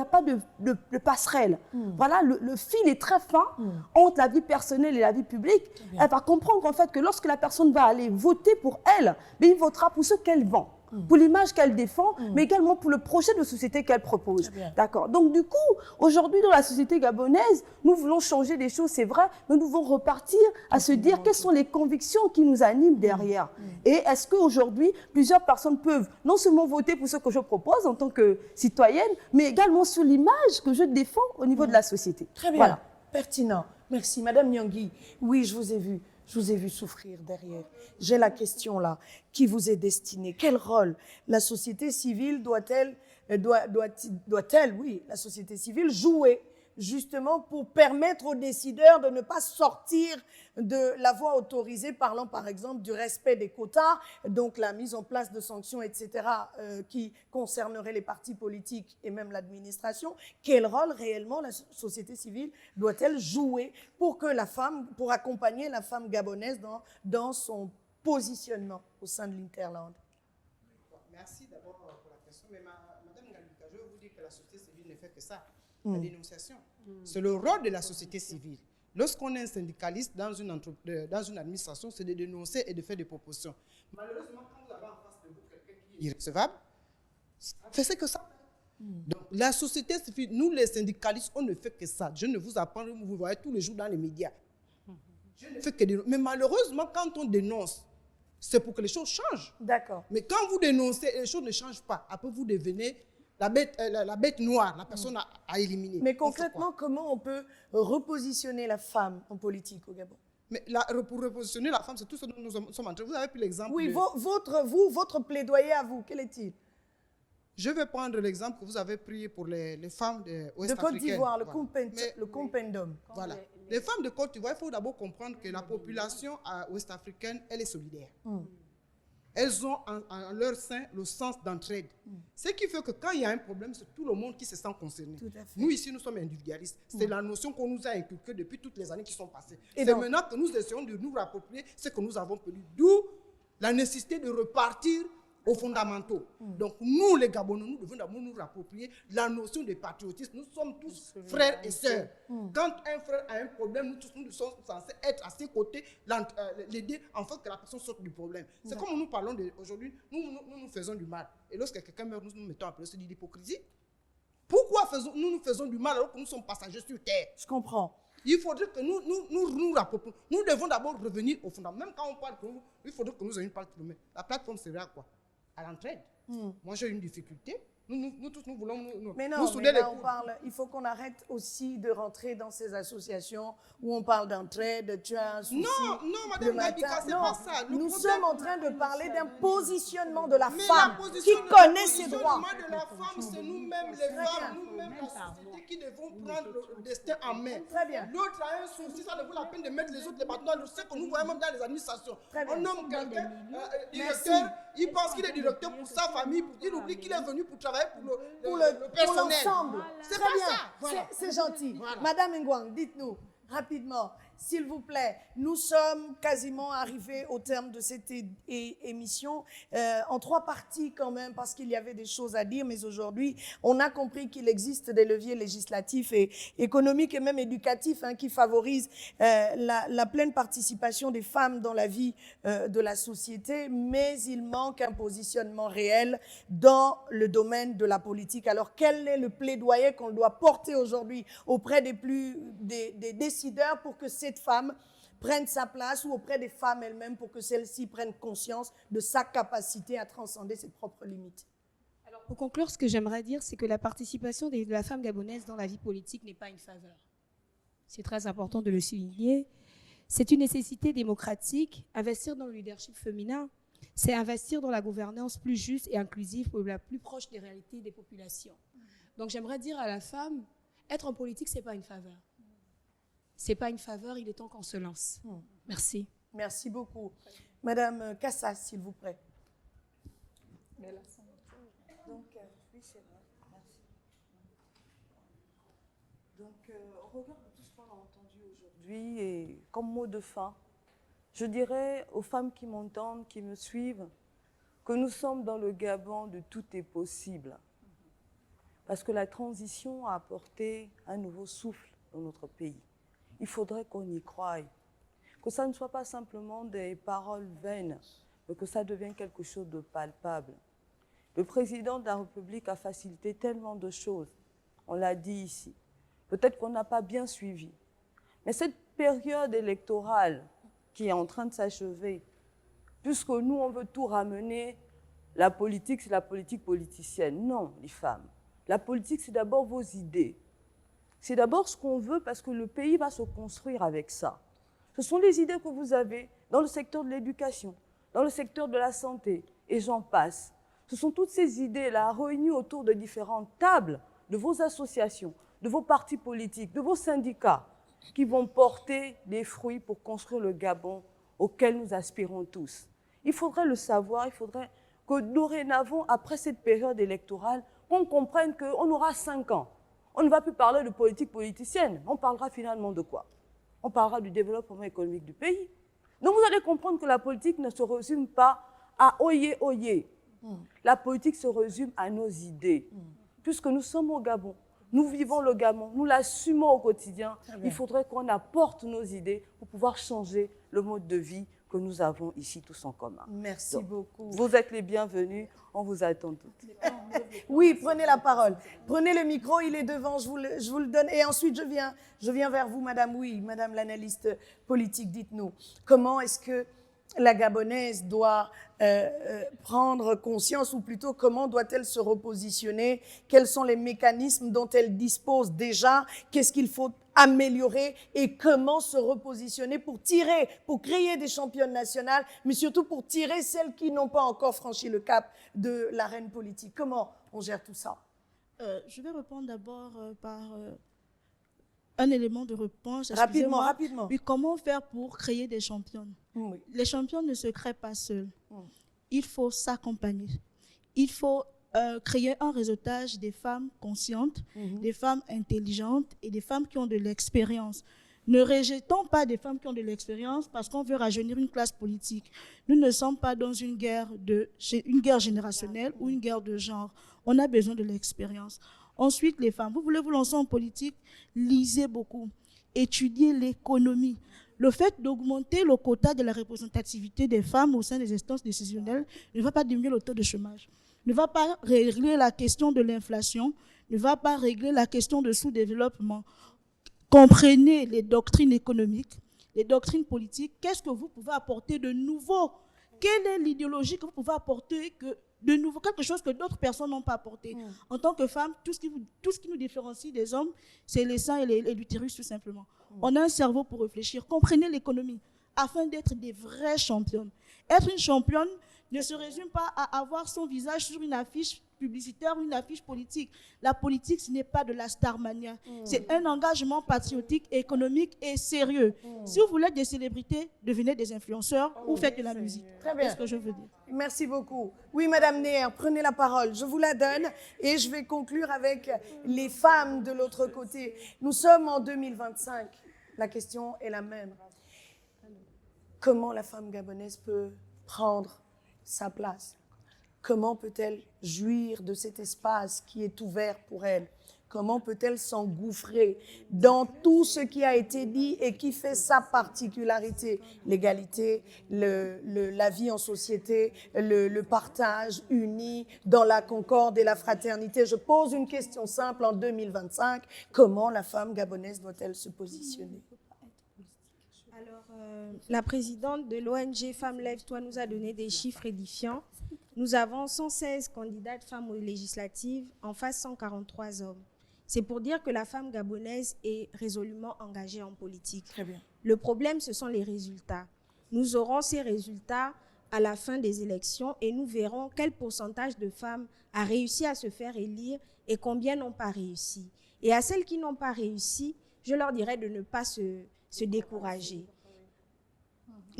pas de passerelle. Voilà, le fil est très fin entre la vie personnelle et la vie publique. Elle va comprendre en fait que lorsque la personne va aller voter pour elle, mais il votera pour ce qu'elle vend. Pour l'image qu'elle défend, mais également pour le projet de société qu'elle propose. D'accord. Donc du coup, aujourd'hui dans la société gabonaise, nous voulons changer des choses, c'est vrai, mais nous devons repartir à se dire quelles sont les convictions qui nous animent derrière. Et est-ce qu'aujourd'hui, plusieurs personnes peuvent non seulement voter pour ce que je propose en tant que citoyenne, mais également sur l'image que je défends au niveau de la société. Très bien, voilà. Pertinent. Merci. Madame Nyangui, oui, je vous ai vu. Je vous ai vu souffrir derrière. J'ai la question là, qui vous est destinée. Quel rôle la société civile doit-elle, oui, la société civile jouer justement pour permettre aux décideurs de ne pas sortir de la voie autorisée, parlant par exemple du respect des quotas, donc la mise en place de sanctions, etc., qui concerneraient les partis politiques et même l'administration. Quel rôle réellement la société civile doit-elle jouer pour accompagner la femme gabonaise dans son positionnement au sein de l'Interland? Merci d'abord pour la question. Mais Madame Galibika, je veux vous dire que la société civile ne fait que ça, la dénonciation. C'est le rôle de la société civile. Lorsqu'on est un syndicaliste dans une administration, c'est de dénoncer et de faire des propositions. Malheureusement, quand vous avez en face de vous quelqu'un qui est irrecevable, c'est que ça. Donc, la société civile, nous les syndicalistes, on ne fait que ça. Je ne vous apprends, vous voyez tous les jours dans les médias. Je ne fais que dénoncer. Mais malheureusement, quand on dénonce, c'est pour que les choses changent. D'accord. Mais quand vous dénoncez et les choses ne changent pas, après vous devenez la bête noire, la personne à éliminer. Mais concrètement, comment on peut repositionner la femme en politique au Gabon? Mais pour repositionner la femme, c'est tout ce dont nous sommes en train. Vous avez pris l'exemple. Oui, votre plaidoyer à vous, quel est-il? Je vais prendre l'exemple que vous avez pris pour les femmes ouest-africaines. De Côte d'Ivoire, voilà. le compendum. Voilà. Les femmes de Côte d'Ivoire, il faut d'abord comprendre que la population ouest-africaine, elle est solidaire. Elles ont en leur sein le sens d'entraide. Ce qui fait que quand il y a un problème, c'est tout le monde qui se sent concerné. Nous, ici, nous sommes individualistes. C'est la notion qu'on nous a inculquée depuis toutes les années qui sont passées. C'est maintenant que nous essayons de nous rapproprier ce que nous avons perdu. D'où la nécessité de repartir aux fondamentaux. Donc, nous, les Gabonais, nous devons d'abord nous approprier la notion de patriotisme. Nous sommes tous frères et sœurs. Quand un frère a un problème, nous tous, nous sommes censés être à ses côtés, l'aider afin que la personne sorte du problème. C'est comme nous parlons aujourd'hui, nous faisons du mal. Et lorsque quelqu'un meurt, nous nous mettons à pleurer, c'est de l'hypocrisie. Pourquoi nous faisons du mal alors que nous sommes passagers sur terre? Je comprends. Il faudrait que nous rapprochions. Nous devons d'abord revenir au fondament. Même quand on parle, il faudrait que nous ayons une plateforme. La plateforme serait à quoi? À l'entraide. Moi, j'ai une difficulté. Nous tous, nous voulons nous souder les coudes. Il faut qu'on arrête aussi de rentrer dans ces associations où on parle d'entraide, tu as un souci. Non, Madame Galibika, c'est pas ça. Nous sommes en train de parler d'un positionnement de la femme qui connaît ses droits. Le positionnement de la femme, c'est nous-mêmes, les femmes, nous-mêmes, la société, qui devons prendre le destin en main. Très bien. L'autre a un souci, ça ne vaut la peine de mettre les autres les bâtons dans le ce que nous voyons même dans les administrations. On nomme quelqu'un directeur, il pense qu'il est directeur pour sa famille, il oublie qu'il est venu pour travailler pour le personnel. L'ensemble. C'est Très pas bien. ça. Voilà. C'est gentil. Voilà. Madame Ngwang, dites-nous rapidement, s'il vous plaît, nous sommes quasiment arrivés au terme de cette émission, en 3 parties quand même, parce qu'il y avait des choses à dire, mais aujourd'hui, on a compris qu'il existe des leviers législatifs et économiques et même éducatifs qui favorisent la pleine participation des femmes dans la vie de la société, mais il manque un positionnement réel dans le domaine de la politique. Alors, quel est le plaidoyer qu'on doit porter aujourd'hui auprès des décideurs pour que cette femme prenne sa place, ou auprès des femmes elles-mêmes pour que celles-ci prennent conscience de sa capacité à transcender ses propres limites? Alors, pour conclure, ce que j'aimerais dire, c'est que la participation de la femme gabonaise dans la vie politique n'est pas une faveur. C'est très important de le souligner. C'est une nécessité démocratique. Investir dans le leadership féminin, c'est investir dans la gouvernance plus juste et inclusive pour la plus proche des réalités des populations. Donc, j'aimerais dire à la femme, être en politique, ce n'est pas une faveur. Ce n'est pas une faveur, il est temps qu'on se lance. Merci. Merci beaucoup. Madame Kassas, s'il vous plaît. Donc, oui, c'est vrai. Merci. Donc, au regard de tout ce qu'on a entendu aujourd'hui, et comme mot de fin, je dirais aux femmes qui m'entendent, qui me suivent, que nous sommes dans le Gabon de tout est possible. Parce que la transition a apporté un nouveau souffle dans notre pays. Il faudrait qu'on y croie, que ça ne soit pas simplement des paroles vaines, mais que ça devienne quelque chose de palpable. Le président de la République a facilité tellement de choses, on l'a dit ici. Peut-être qu'on n'a pas bien suivi. Mais cette période électorale qui est en train de s'achever, puisque nous, on veut tout ramener, la politique, c'est la politique politicienne. Non, les femmes. La politique, c'est d'abord vos idées. C'est d'abord ce qu'on veut parce que le pays va se construire avec ça. Ce sont les idées que vous avez dans le secteur de l'éducation, dans le secteur de la santé, et j'en passe. Ce sont toutes ces idées-là réunies autour de différentes tables de vos associations, de vos partis politiques, de vos syndicats, qui vont porter des fruits pour construire le Gabon auquel nous aspirons tous. Il faudrait le savoir, il faudrait que dorénavant, après cette période électorale, on comprenne qu'on aura 5 ans. On ne va plus parler de politique politicienne. On parlera finalement de quoi? On parlera du développement économique du pays. Donc vous allez comprendre que la politique ne se résume pas à oyez, oyez. La politique se résume à nos idées. Puisque nous sommes au Gabon, nous vivons le Gabon, nous l'assumons au quotidien, il faudrait qu'on apporte nos idées pour pouvoir changer le mode de vie que nous avons ici tous en commun. Merci Donc, beaucoup. Vous êtes les bienvenus, on vous attend toutes. Oui, prenez la parole. Prenez le micro, il est devant, je vous le donne. Et ensuite, je viens vers vous, madame. Oui, madame l'analyste politique, dites-nous. Comment est-ce que la Gabonaise doit prendre conscience, ou plutôt comment doit-elle se repositionner? Quels sont les mécanismes dont elle dispose déjà? Qu'est-ce qu'il faut améliorer et comment se repositionner pour tirer, pour créer des championnes nationales, mais surtout pour tirer celles qui n'ont pas encore franchi le cap de l'arène politique? Comment on gère tout ça? Je vais répondre d'abord par un élément de réponse. Rapidement, rapidement. Oui, comment faire pour créer des championnes? Oui. Les championnes ne se créent pas seules. Il faut s'accompagner. Il faut créer un réseautage des femmes conscientes, des femmes intelligentes et des femmes qui ont de l'expérience. Ne rejetons pas des femmes qui ont de l'expérience parce qu'on veut rajeunir une classe politique. Nous ne sommes pas dans une guerre générationnelle ou une guerre de genre. On a besoin de l'expérience. Ensuite, les femmes, vous voulez vous lancer en politique, lisez beaucoup, étudiez l'économie. Le fait d'augmenter le quota de la représentativité des femmes au sein des instances décisionnelles ne va pas diminuer le taux de chômage, ne va pas régler la question de l'inflation, ne va pas régler la question de sous-développement. Comprenez les doctrines économiques, les doctrines politiques. Qu'est-ce que vous pouvez apporter de nouveau? Quelle est l'idéologie que vous pouvez apporter de nouveau, quelque chose que d'autres personnes n'ont pas apporté? En tant que femme, tout ce qui nous différencie des hommes, c'est les seins et l'utérus, tout simplement. On a un cerveau pour réfléchir. Comprenez l'économie afin d'être des vraies championnes. Être une championne ne se résume pas à avoir son visage sur une affiche publicitaire ou une affiche politique. La politique, ce n'est pas de la starmania. C'est un engagement patriotique, économique et sérieux. Si vous voulez des célébrités, devenez des influenceurs ou faites de la musique. Très bien. C'est ce que je veux dire. Merci beaucoup. Oui, madame Neher, prenez la parole. Je vous la donne et je vais conclure avec les femmes de l'autre côté. Nous sommes en 2025. La question est la même. Comment la femme gabonaise peut prendre sa place? Comment peut-elle jouir de cet espace qui est ouvert pour elle? Comment peut-elle s'engouffrer dans tout ce qui a été dit et qui fait sa particularité? L'égalité, la vie en société, le partage uni dans la concorde et la fraternité. Je pose une question simple en 2025. Comment la femme gabonaise doit-elle se positionner? Alors, la présidente de l'ONG Femmes Lève-toi nous a donné des chiffres édifiants. Nous avons 116 candidates femmes aux législatives, en face 143 hommes. C'est pour dire que la femme gabonaise est résolument engagée en politique. Très bien. Le problème, ce sont les résultats. Nous aurons ces résultats à la fin des élections et nous verrons quel pourcentage de femmes a réussi à se faire élire et combien n'ont pas réussi. Et à celles qui n'ont pas réussi, je leur dirais de ne pas se décourager.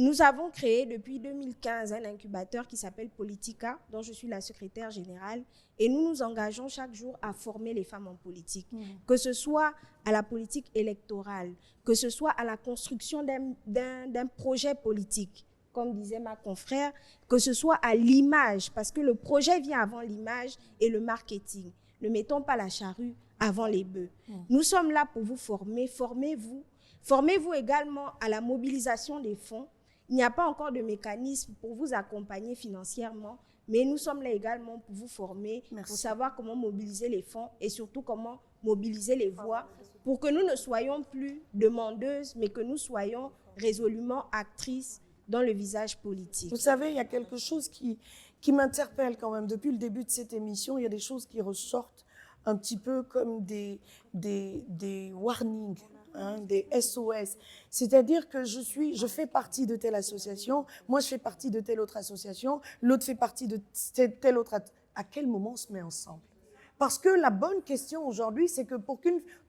Nous avons créé depuis 2015 un incubateur qui s'appelle Politica, dont je suis la secrétaire générale, et nous nous engageons chaque jour à former les femmes en politique, que ce soit à la politique électorale, que ce soit à la construction d'un projet politique, comme disait ma confrère, que ce soit à l'image, parce que le projet vient avant l'image et le marketing. Ne mettons pas la charrue avant les bœufs. Nous sommes là pour vous former, formez-vous. Formez-vous également à la mobilisation des fonds. Il n'y a pas encore de mécanisme pour vous accompagner financièrement, mais nous sommes là également pour vous former, pour savoir comment mobiliser les fonds et surtout comment mobiliser les voix pour que nous ne soyons plus demandeuses, mais que nous soyons résolument actrices dans le visage politique. Vous savez, il y a quelque chose qui m'interpelle quand même. Depuis le début de cette émission, il y a des choses qui ressortent un petit peu comme des warnings. Des SOS. C'est-à-dire que je fais partie de telle association, moi je fais partie de telle autre association, l'autre fait partie de telle autre. À quel moment on se met ensemble? Parce que la bonne question aujourd'hui, c'est que pour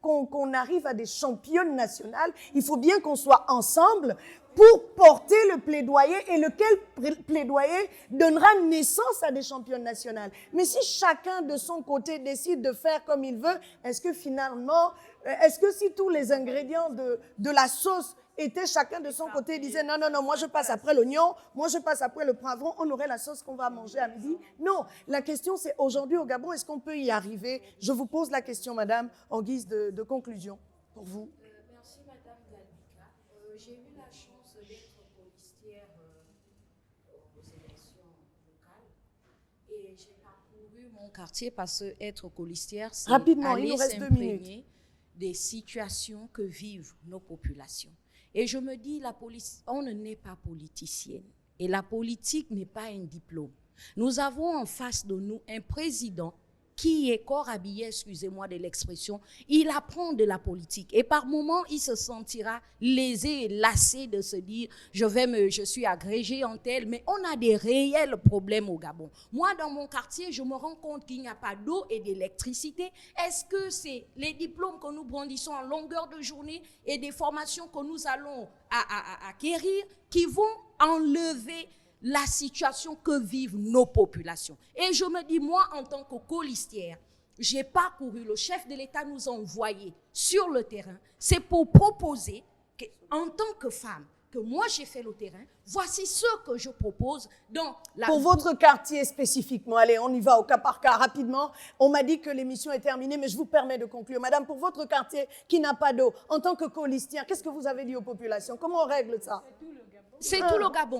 qu'on arrive à des championnes nationales, il faut bien qu'on soit ensemble pour porter le plaidoyer, et lequel plaidoyer donnera naissance à des championnes nationales. Mais si chacun de son côté décide de faire comme il veut, est-ce que finalement, est-ce que si tous les ingrédients de la sauce étaient chacun de son côté et disaient non, non, non, moi je passe après l'oignon, moi je passe après le poivron, on aurait la sauce qu'on va manger à midi. Non, la question c'est aujourd'hui au Gabon, est-ce qu'on peut y arriver? Je vous pose la question, madame, en guise de conclusion pour vous. Merci, madame Galbika. J'ai eu la chance d'être colistière aux élections locales et j'ai parcouru mon quartier parce que être colistière, c'est Rapidement, il aller nous reste 2 minutes. s'imprégner des situations que vivent nos populations. Et je me dis, on n'est pas politicienne et la politique n'est pas un diplôme. Nous avons en face de nous un président qui est corps habillé, excusez-moi de l'expression, il apprend de la politique. Et par moments, il se sentira lésé et lassé de se dire, je suis agrégé en tel, mais on a des réels problèmes au Gabon. Moi, dans mon quartier, je me rends compte qu'il n'y a pas d'eau et d'électricité. Est-ce que c'est les diplômes que nous brandissons en longueur de journée et des formations que nous allons acquérir qui vont enlever la situation que vivent nos populations? Et je me dis, moi, en tant que colistière, j'ai parcouru, le chef de l'État nous a envoyé sur le terrain, c'est pour proposer qu'en tant que femme, que moi j'ai fait le terrain, voici ce que je propose dans la... Pour votre quartier spécifiquement, allez, on y va au cas par cas rapidement. On m'a dit que l'émission est terminée, mais je vous permets de conclure. Madame, pour votre quartier qui n'a pas d'eau, en tant que colistière, qu'est-ce que vous avez dit aux populations? Comment on règle ça? C'est tout le Gabon.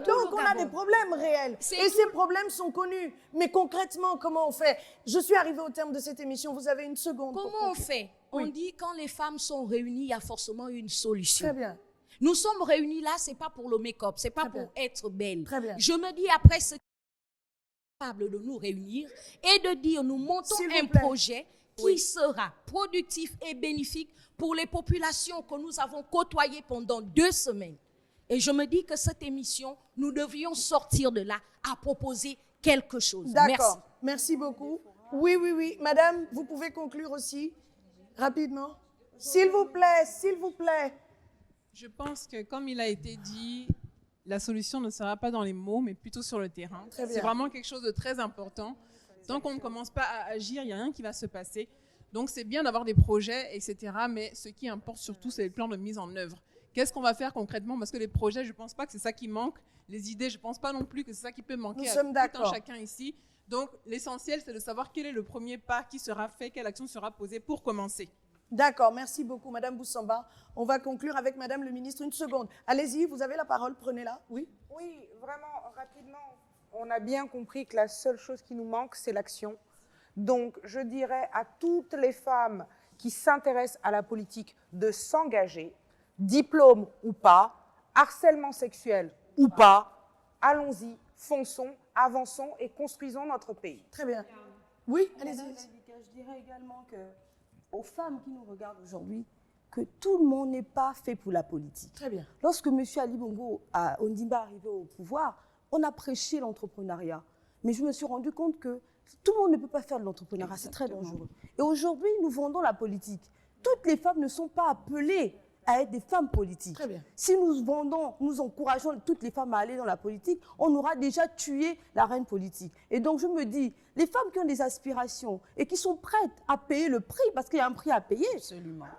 Donc, on a des problèmes réels. Et ces problèmes sont connus. Mais concrètement, comment on fait? Je suis arrivée au terme de cette émission. Vous avez une seconde. Comment on fait? On dit quand les femmes sont réunies, il y a forcément une solution. Très bien. Nous sommes réunis là, ce n'est pas pour le make-up, ce n'est pas pour être belle. Très bien. Je me dis après ce capable de nous réunir et de dire nous montons un projet qui sera productif et bénéfique pour les populations que nous avons côtoyées pendant 2 semaines. Et je me dis que cette émission, nous devrions sortir de là à proposer quelque chose. D'accord. Merci beaucoup. Oui, oui, oui. Madame, vous pouvez conclure aussi, rapidement. S'il vous plaît, s'il vous plaît. Je pense que, comme il a été dit, la solution ne sera pas dans les mots, mais plutôt sur le terrain. C'est vraiment quelque chose de très important. Tant qu'on ne commence pas à agir, il n'y a rien qui va se passer. Donc, c'est bien d'avoir des projets, etc. Mais ce qui importe surtout, c'est le plan de mise en œuvre. Qu'est-ce qu'on va faire concrètement? Parce que les projets, je ne pense pas que c'est ça qui manque. Les idées, je ne pense pas non plus que c'est ça qui peut manquer à tout un chacun ici. Donc, l'essentiel, c'est de savoir quel est le premier pas qui sera fait, quelle action sera posée pour commencer. D'accord, merci beaucoup, Madame Boussamba. On va conclure avec Madame le ministre. Une seconde. Allez-y, vous avez la parole, prenez-la. Oui. Oui, vraiment, rapidement. On a bien compris que la seule chose qui nous manque, c'est l'action. Donc, je dirais à toutes les femmes qui s'intéressent à la politique de s'engager, diplôme ou pas, harcèlement sexuel ou pas, allons-y, fonçons, avançons et construisons notre pays. Très bien. Oui, allez-y. Je dirais également aux femmes qui nous regardent aujourd'hui que tout le monde n'est pas fait pour la politique. Très bien. Lorsque M. Ali Bongo Ondimba est arrivé au pouvoir, on a prêché l'entrepreneuriat. Mais je me suis rendu compte que tout le monde ne peut pas faire de l'entrepreneuriat, c'est très dangereux. Et aujourd'hui, nous vendons la politique. Toutes les femmes ne sont pas appelées à être des femmes politiques. Très bien. Si nous vendons, nous encourageons toutes les femmes à aller dans la politique, on aura déjà tué la reine politique. Et donc je me dis, les femmes qui ont des aspirations et qui sont prêtes à payer le prix, parce qu'il y a un prix à payer,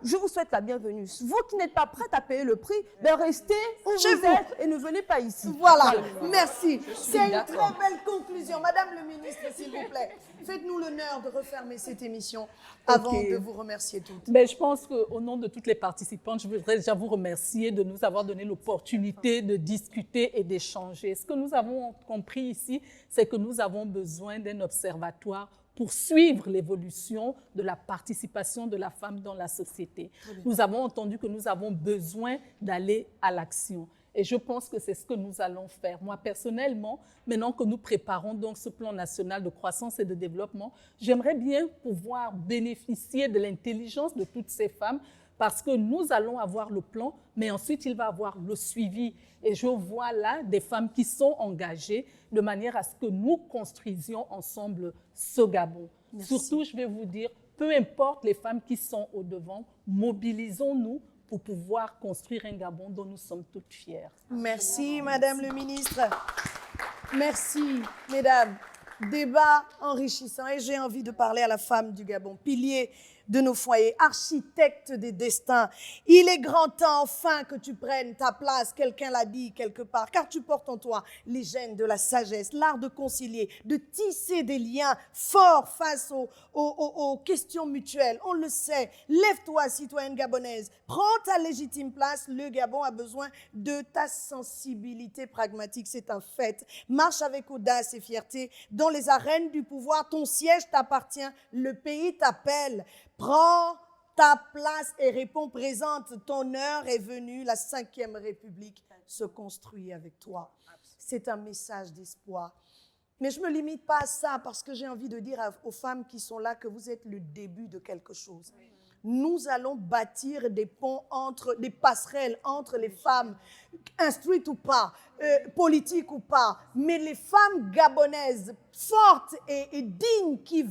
je vous souhaite la bienvenue. Vous qui n'êtes pas prêtes à payer le prix, ben restez où vous êtes et ne venez pas ici. Voilà, merci. C'est une très belle conclusion. Madame le ministre, s'il vous plaît, faites-nous l'honneur de refermer cette émission avant de vous remercier toutes. Mais je pense qu'au nom de toutes les participantes, je voudrais déjà vous remercier de nous avoir donné l'opportunité de discuter et d'échanger. Ce que nous avons compris ici, c'est que nous avons besoin d'un observatoire pour suivre l'évolution de la participation de la femme dans la société. Nous avons entendu que nous avons besoin d'aller à l'action. Et je pense que c'est ce que nous allons faire. Moi, personnellement, maintenant que nous préparons donc ce plan national de croissance et de développement, j'aimerais bien pouvoir bénéficier de l'intelligence de toutes ces femmes parce que nous allons avoir le plan, mais ensuite, il va avoir le suivi. Et je vois là des femmes qui sont engagées de manière à ce que nous construisions ensemble ce Gabon. Merci. Surtout, je vais vous dire, peu importe les femmes qui sont au devant, mobilisons-nous pour pouvoir construire un Gabon dont nous sommes toutes fières. Merci, Madame le ministre. Merci, mesdames. Débat enrichissant et j'ai envie de parler à la femme du Gabon, pilier de nos foyers, architecte des destins. Il est grand temps enfin que tu prennes ta place, quelqu'un l'a dit quelque part, car tu portes en toi les gènes de la sagesse, l'art de concilier, de tisser des liens forts face aux questions mutuelles. On le sait, lève-toi, citoyenne gabonaise, prends ta légitime place. Le Gabon a besoin de ta sensibilité pragmatique, c'est un fait. Marche avec audace et fierté dans les arènes du pouvoir. Ton siège t'appartient, le pays t'appelle. Prends ta place et réponds présente. Ton heure est venue, la 5e République se construit avec toi. C'est un message d'espoir. Mais je ne me limite pas à ça parce que j'ai envie de dire aux femmes qui sont là que vous êtes le début de quelque chose. Nous allons bâtir des ponts des passerelles entre les femmes, instruites ou pas, politiques ou pas, mais les femmes gabonaises fortes et dignes qui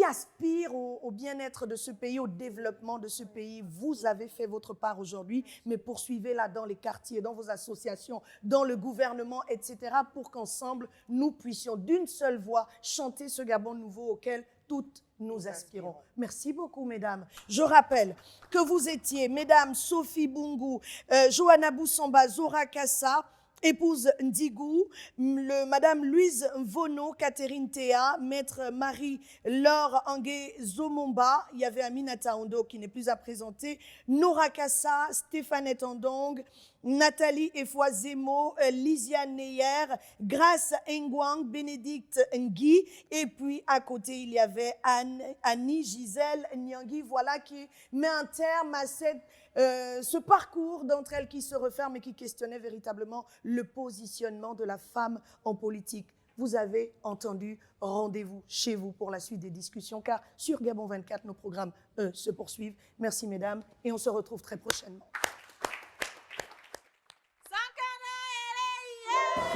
aspirent au bien-être de ce pays, au développement de ce pays. Vous avez fait votre part aujourd'hui, mais poursuivez-la dans les quartiers, dans vos associations, dans le gouvernement, etc., pour qu'ensemble, nous puissions d'une seule voix chanter ce Gabon nouveau auquel toutes nous aspirons. Merci beaucoup, mesdames. Je rappelle que vous étiez, mesdames, Sophie Bungu, Johanna Boussamba, Zora Kassa, épouse Ndigou, madame Louise Vono, Catherine Théa, maître Marie-Laure Angué Zomomba, il y avait Aminata Ondo qui n'est plus à présenter, Nora Kassa, Stéphane Tandong, Nathalie Efouazemo, Lysia Neyer, Grace Ngwang, Bénédicte Ngui, et puis à côté il y avait Annie Gisèle Nyangui, voilà qui met un terme à ce parcours d'entre elles qui se referme et qui questionnait véritablement le positionnement de la femme en politique. Vous avez entendu, rendez-vous chez vous pour la suite des discussions, car sur Gabon 24, nos programmes, se poursuivent. Merci mesdames, et on se retrouve très prochainement.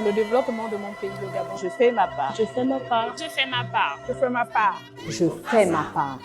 Le développement de mon pays, le Gabon. Je fais ma part. Je fais ma part. Je fais ma part. Je fais ma part. Je fais ma part.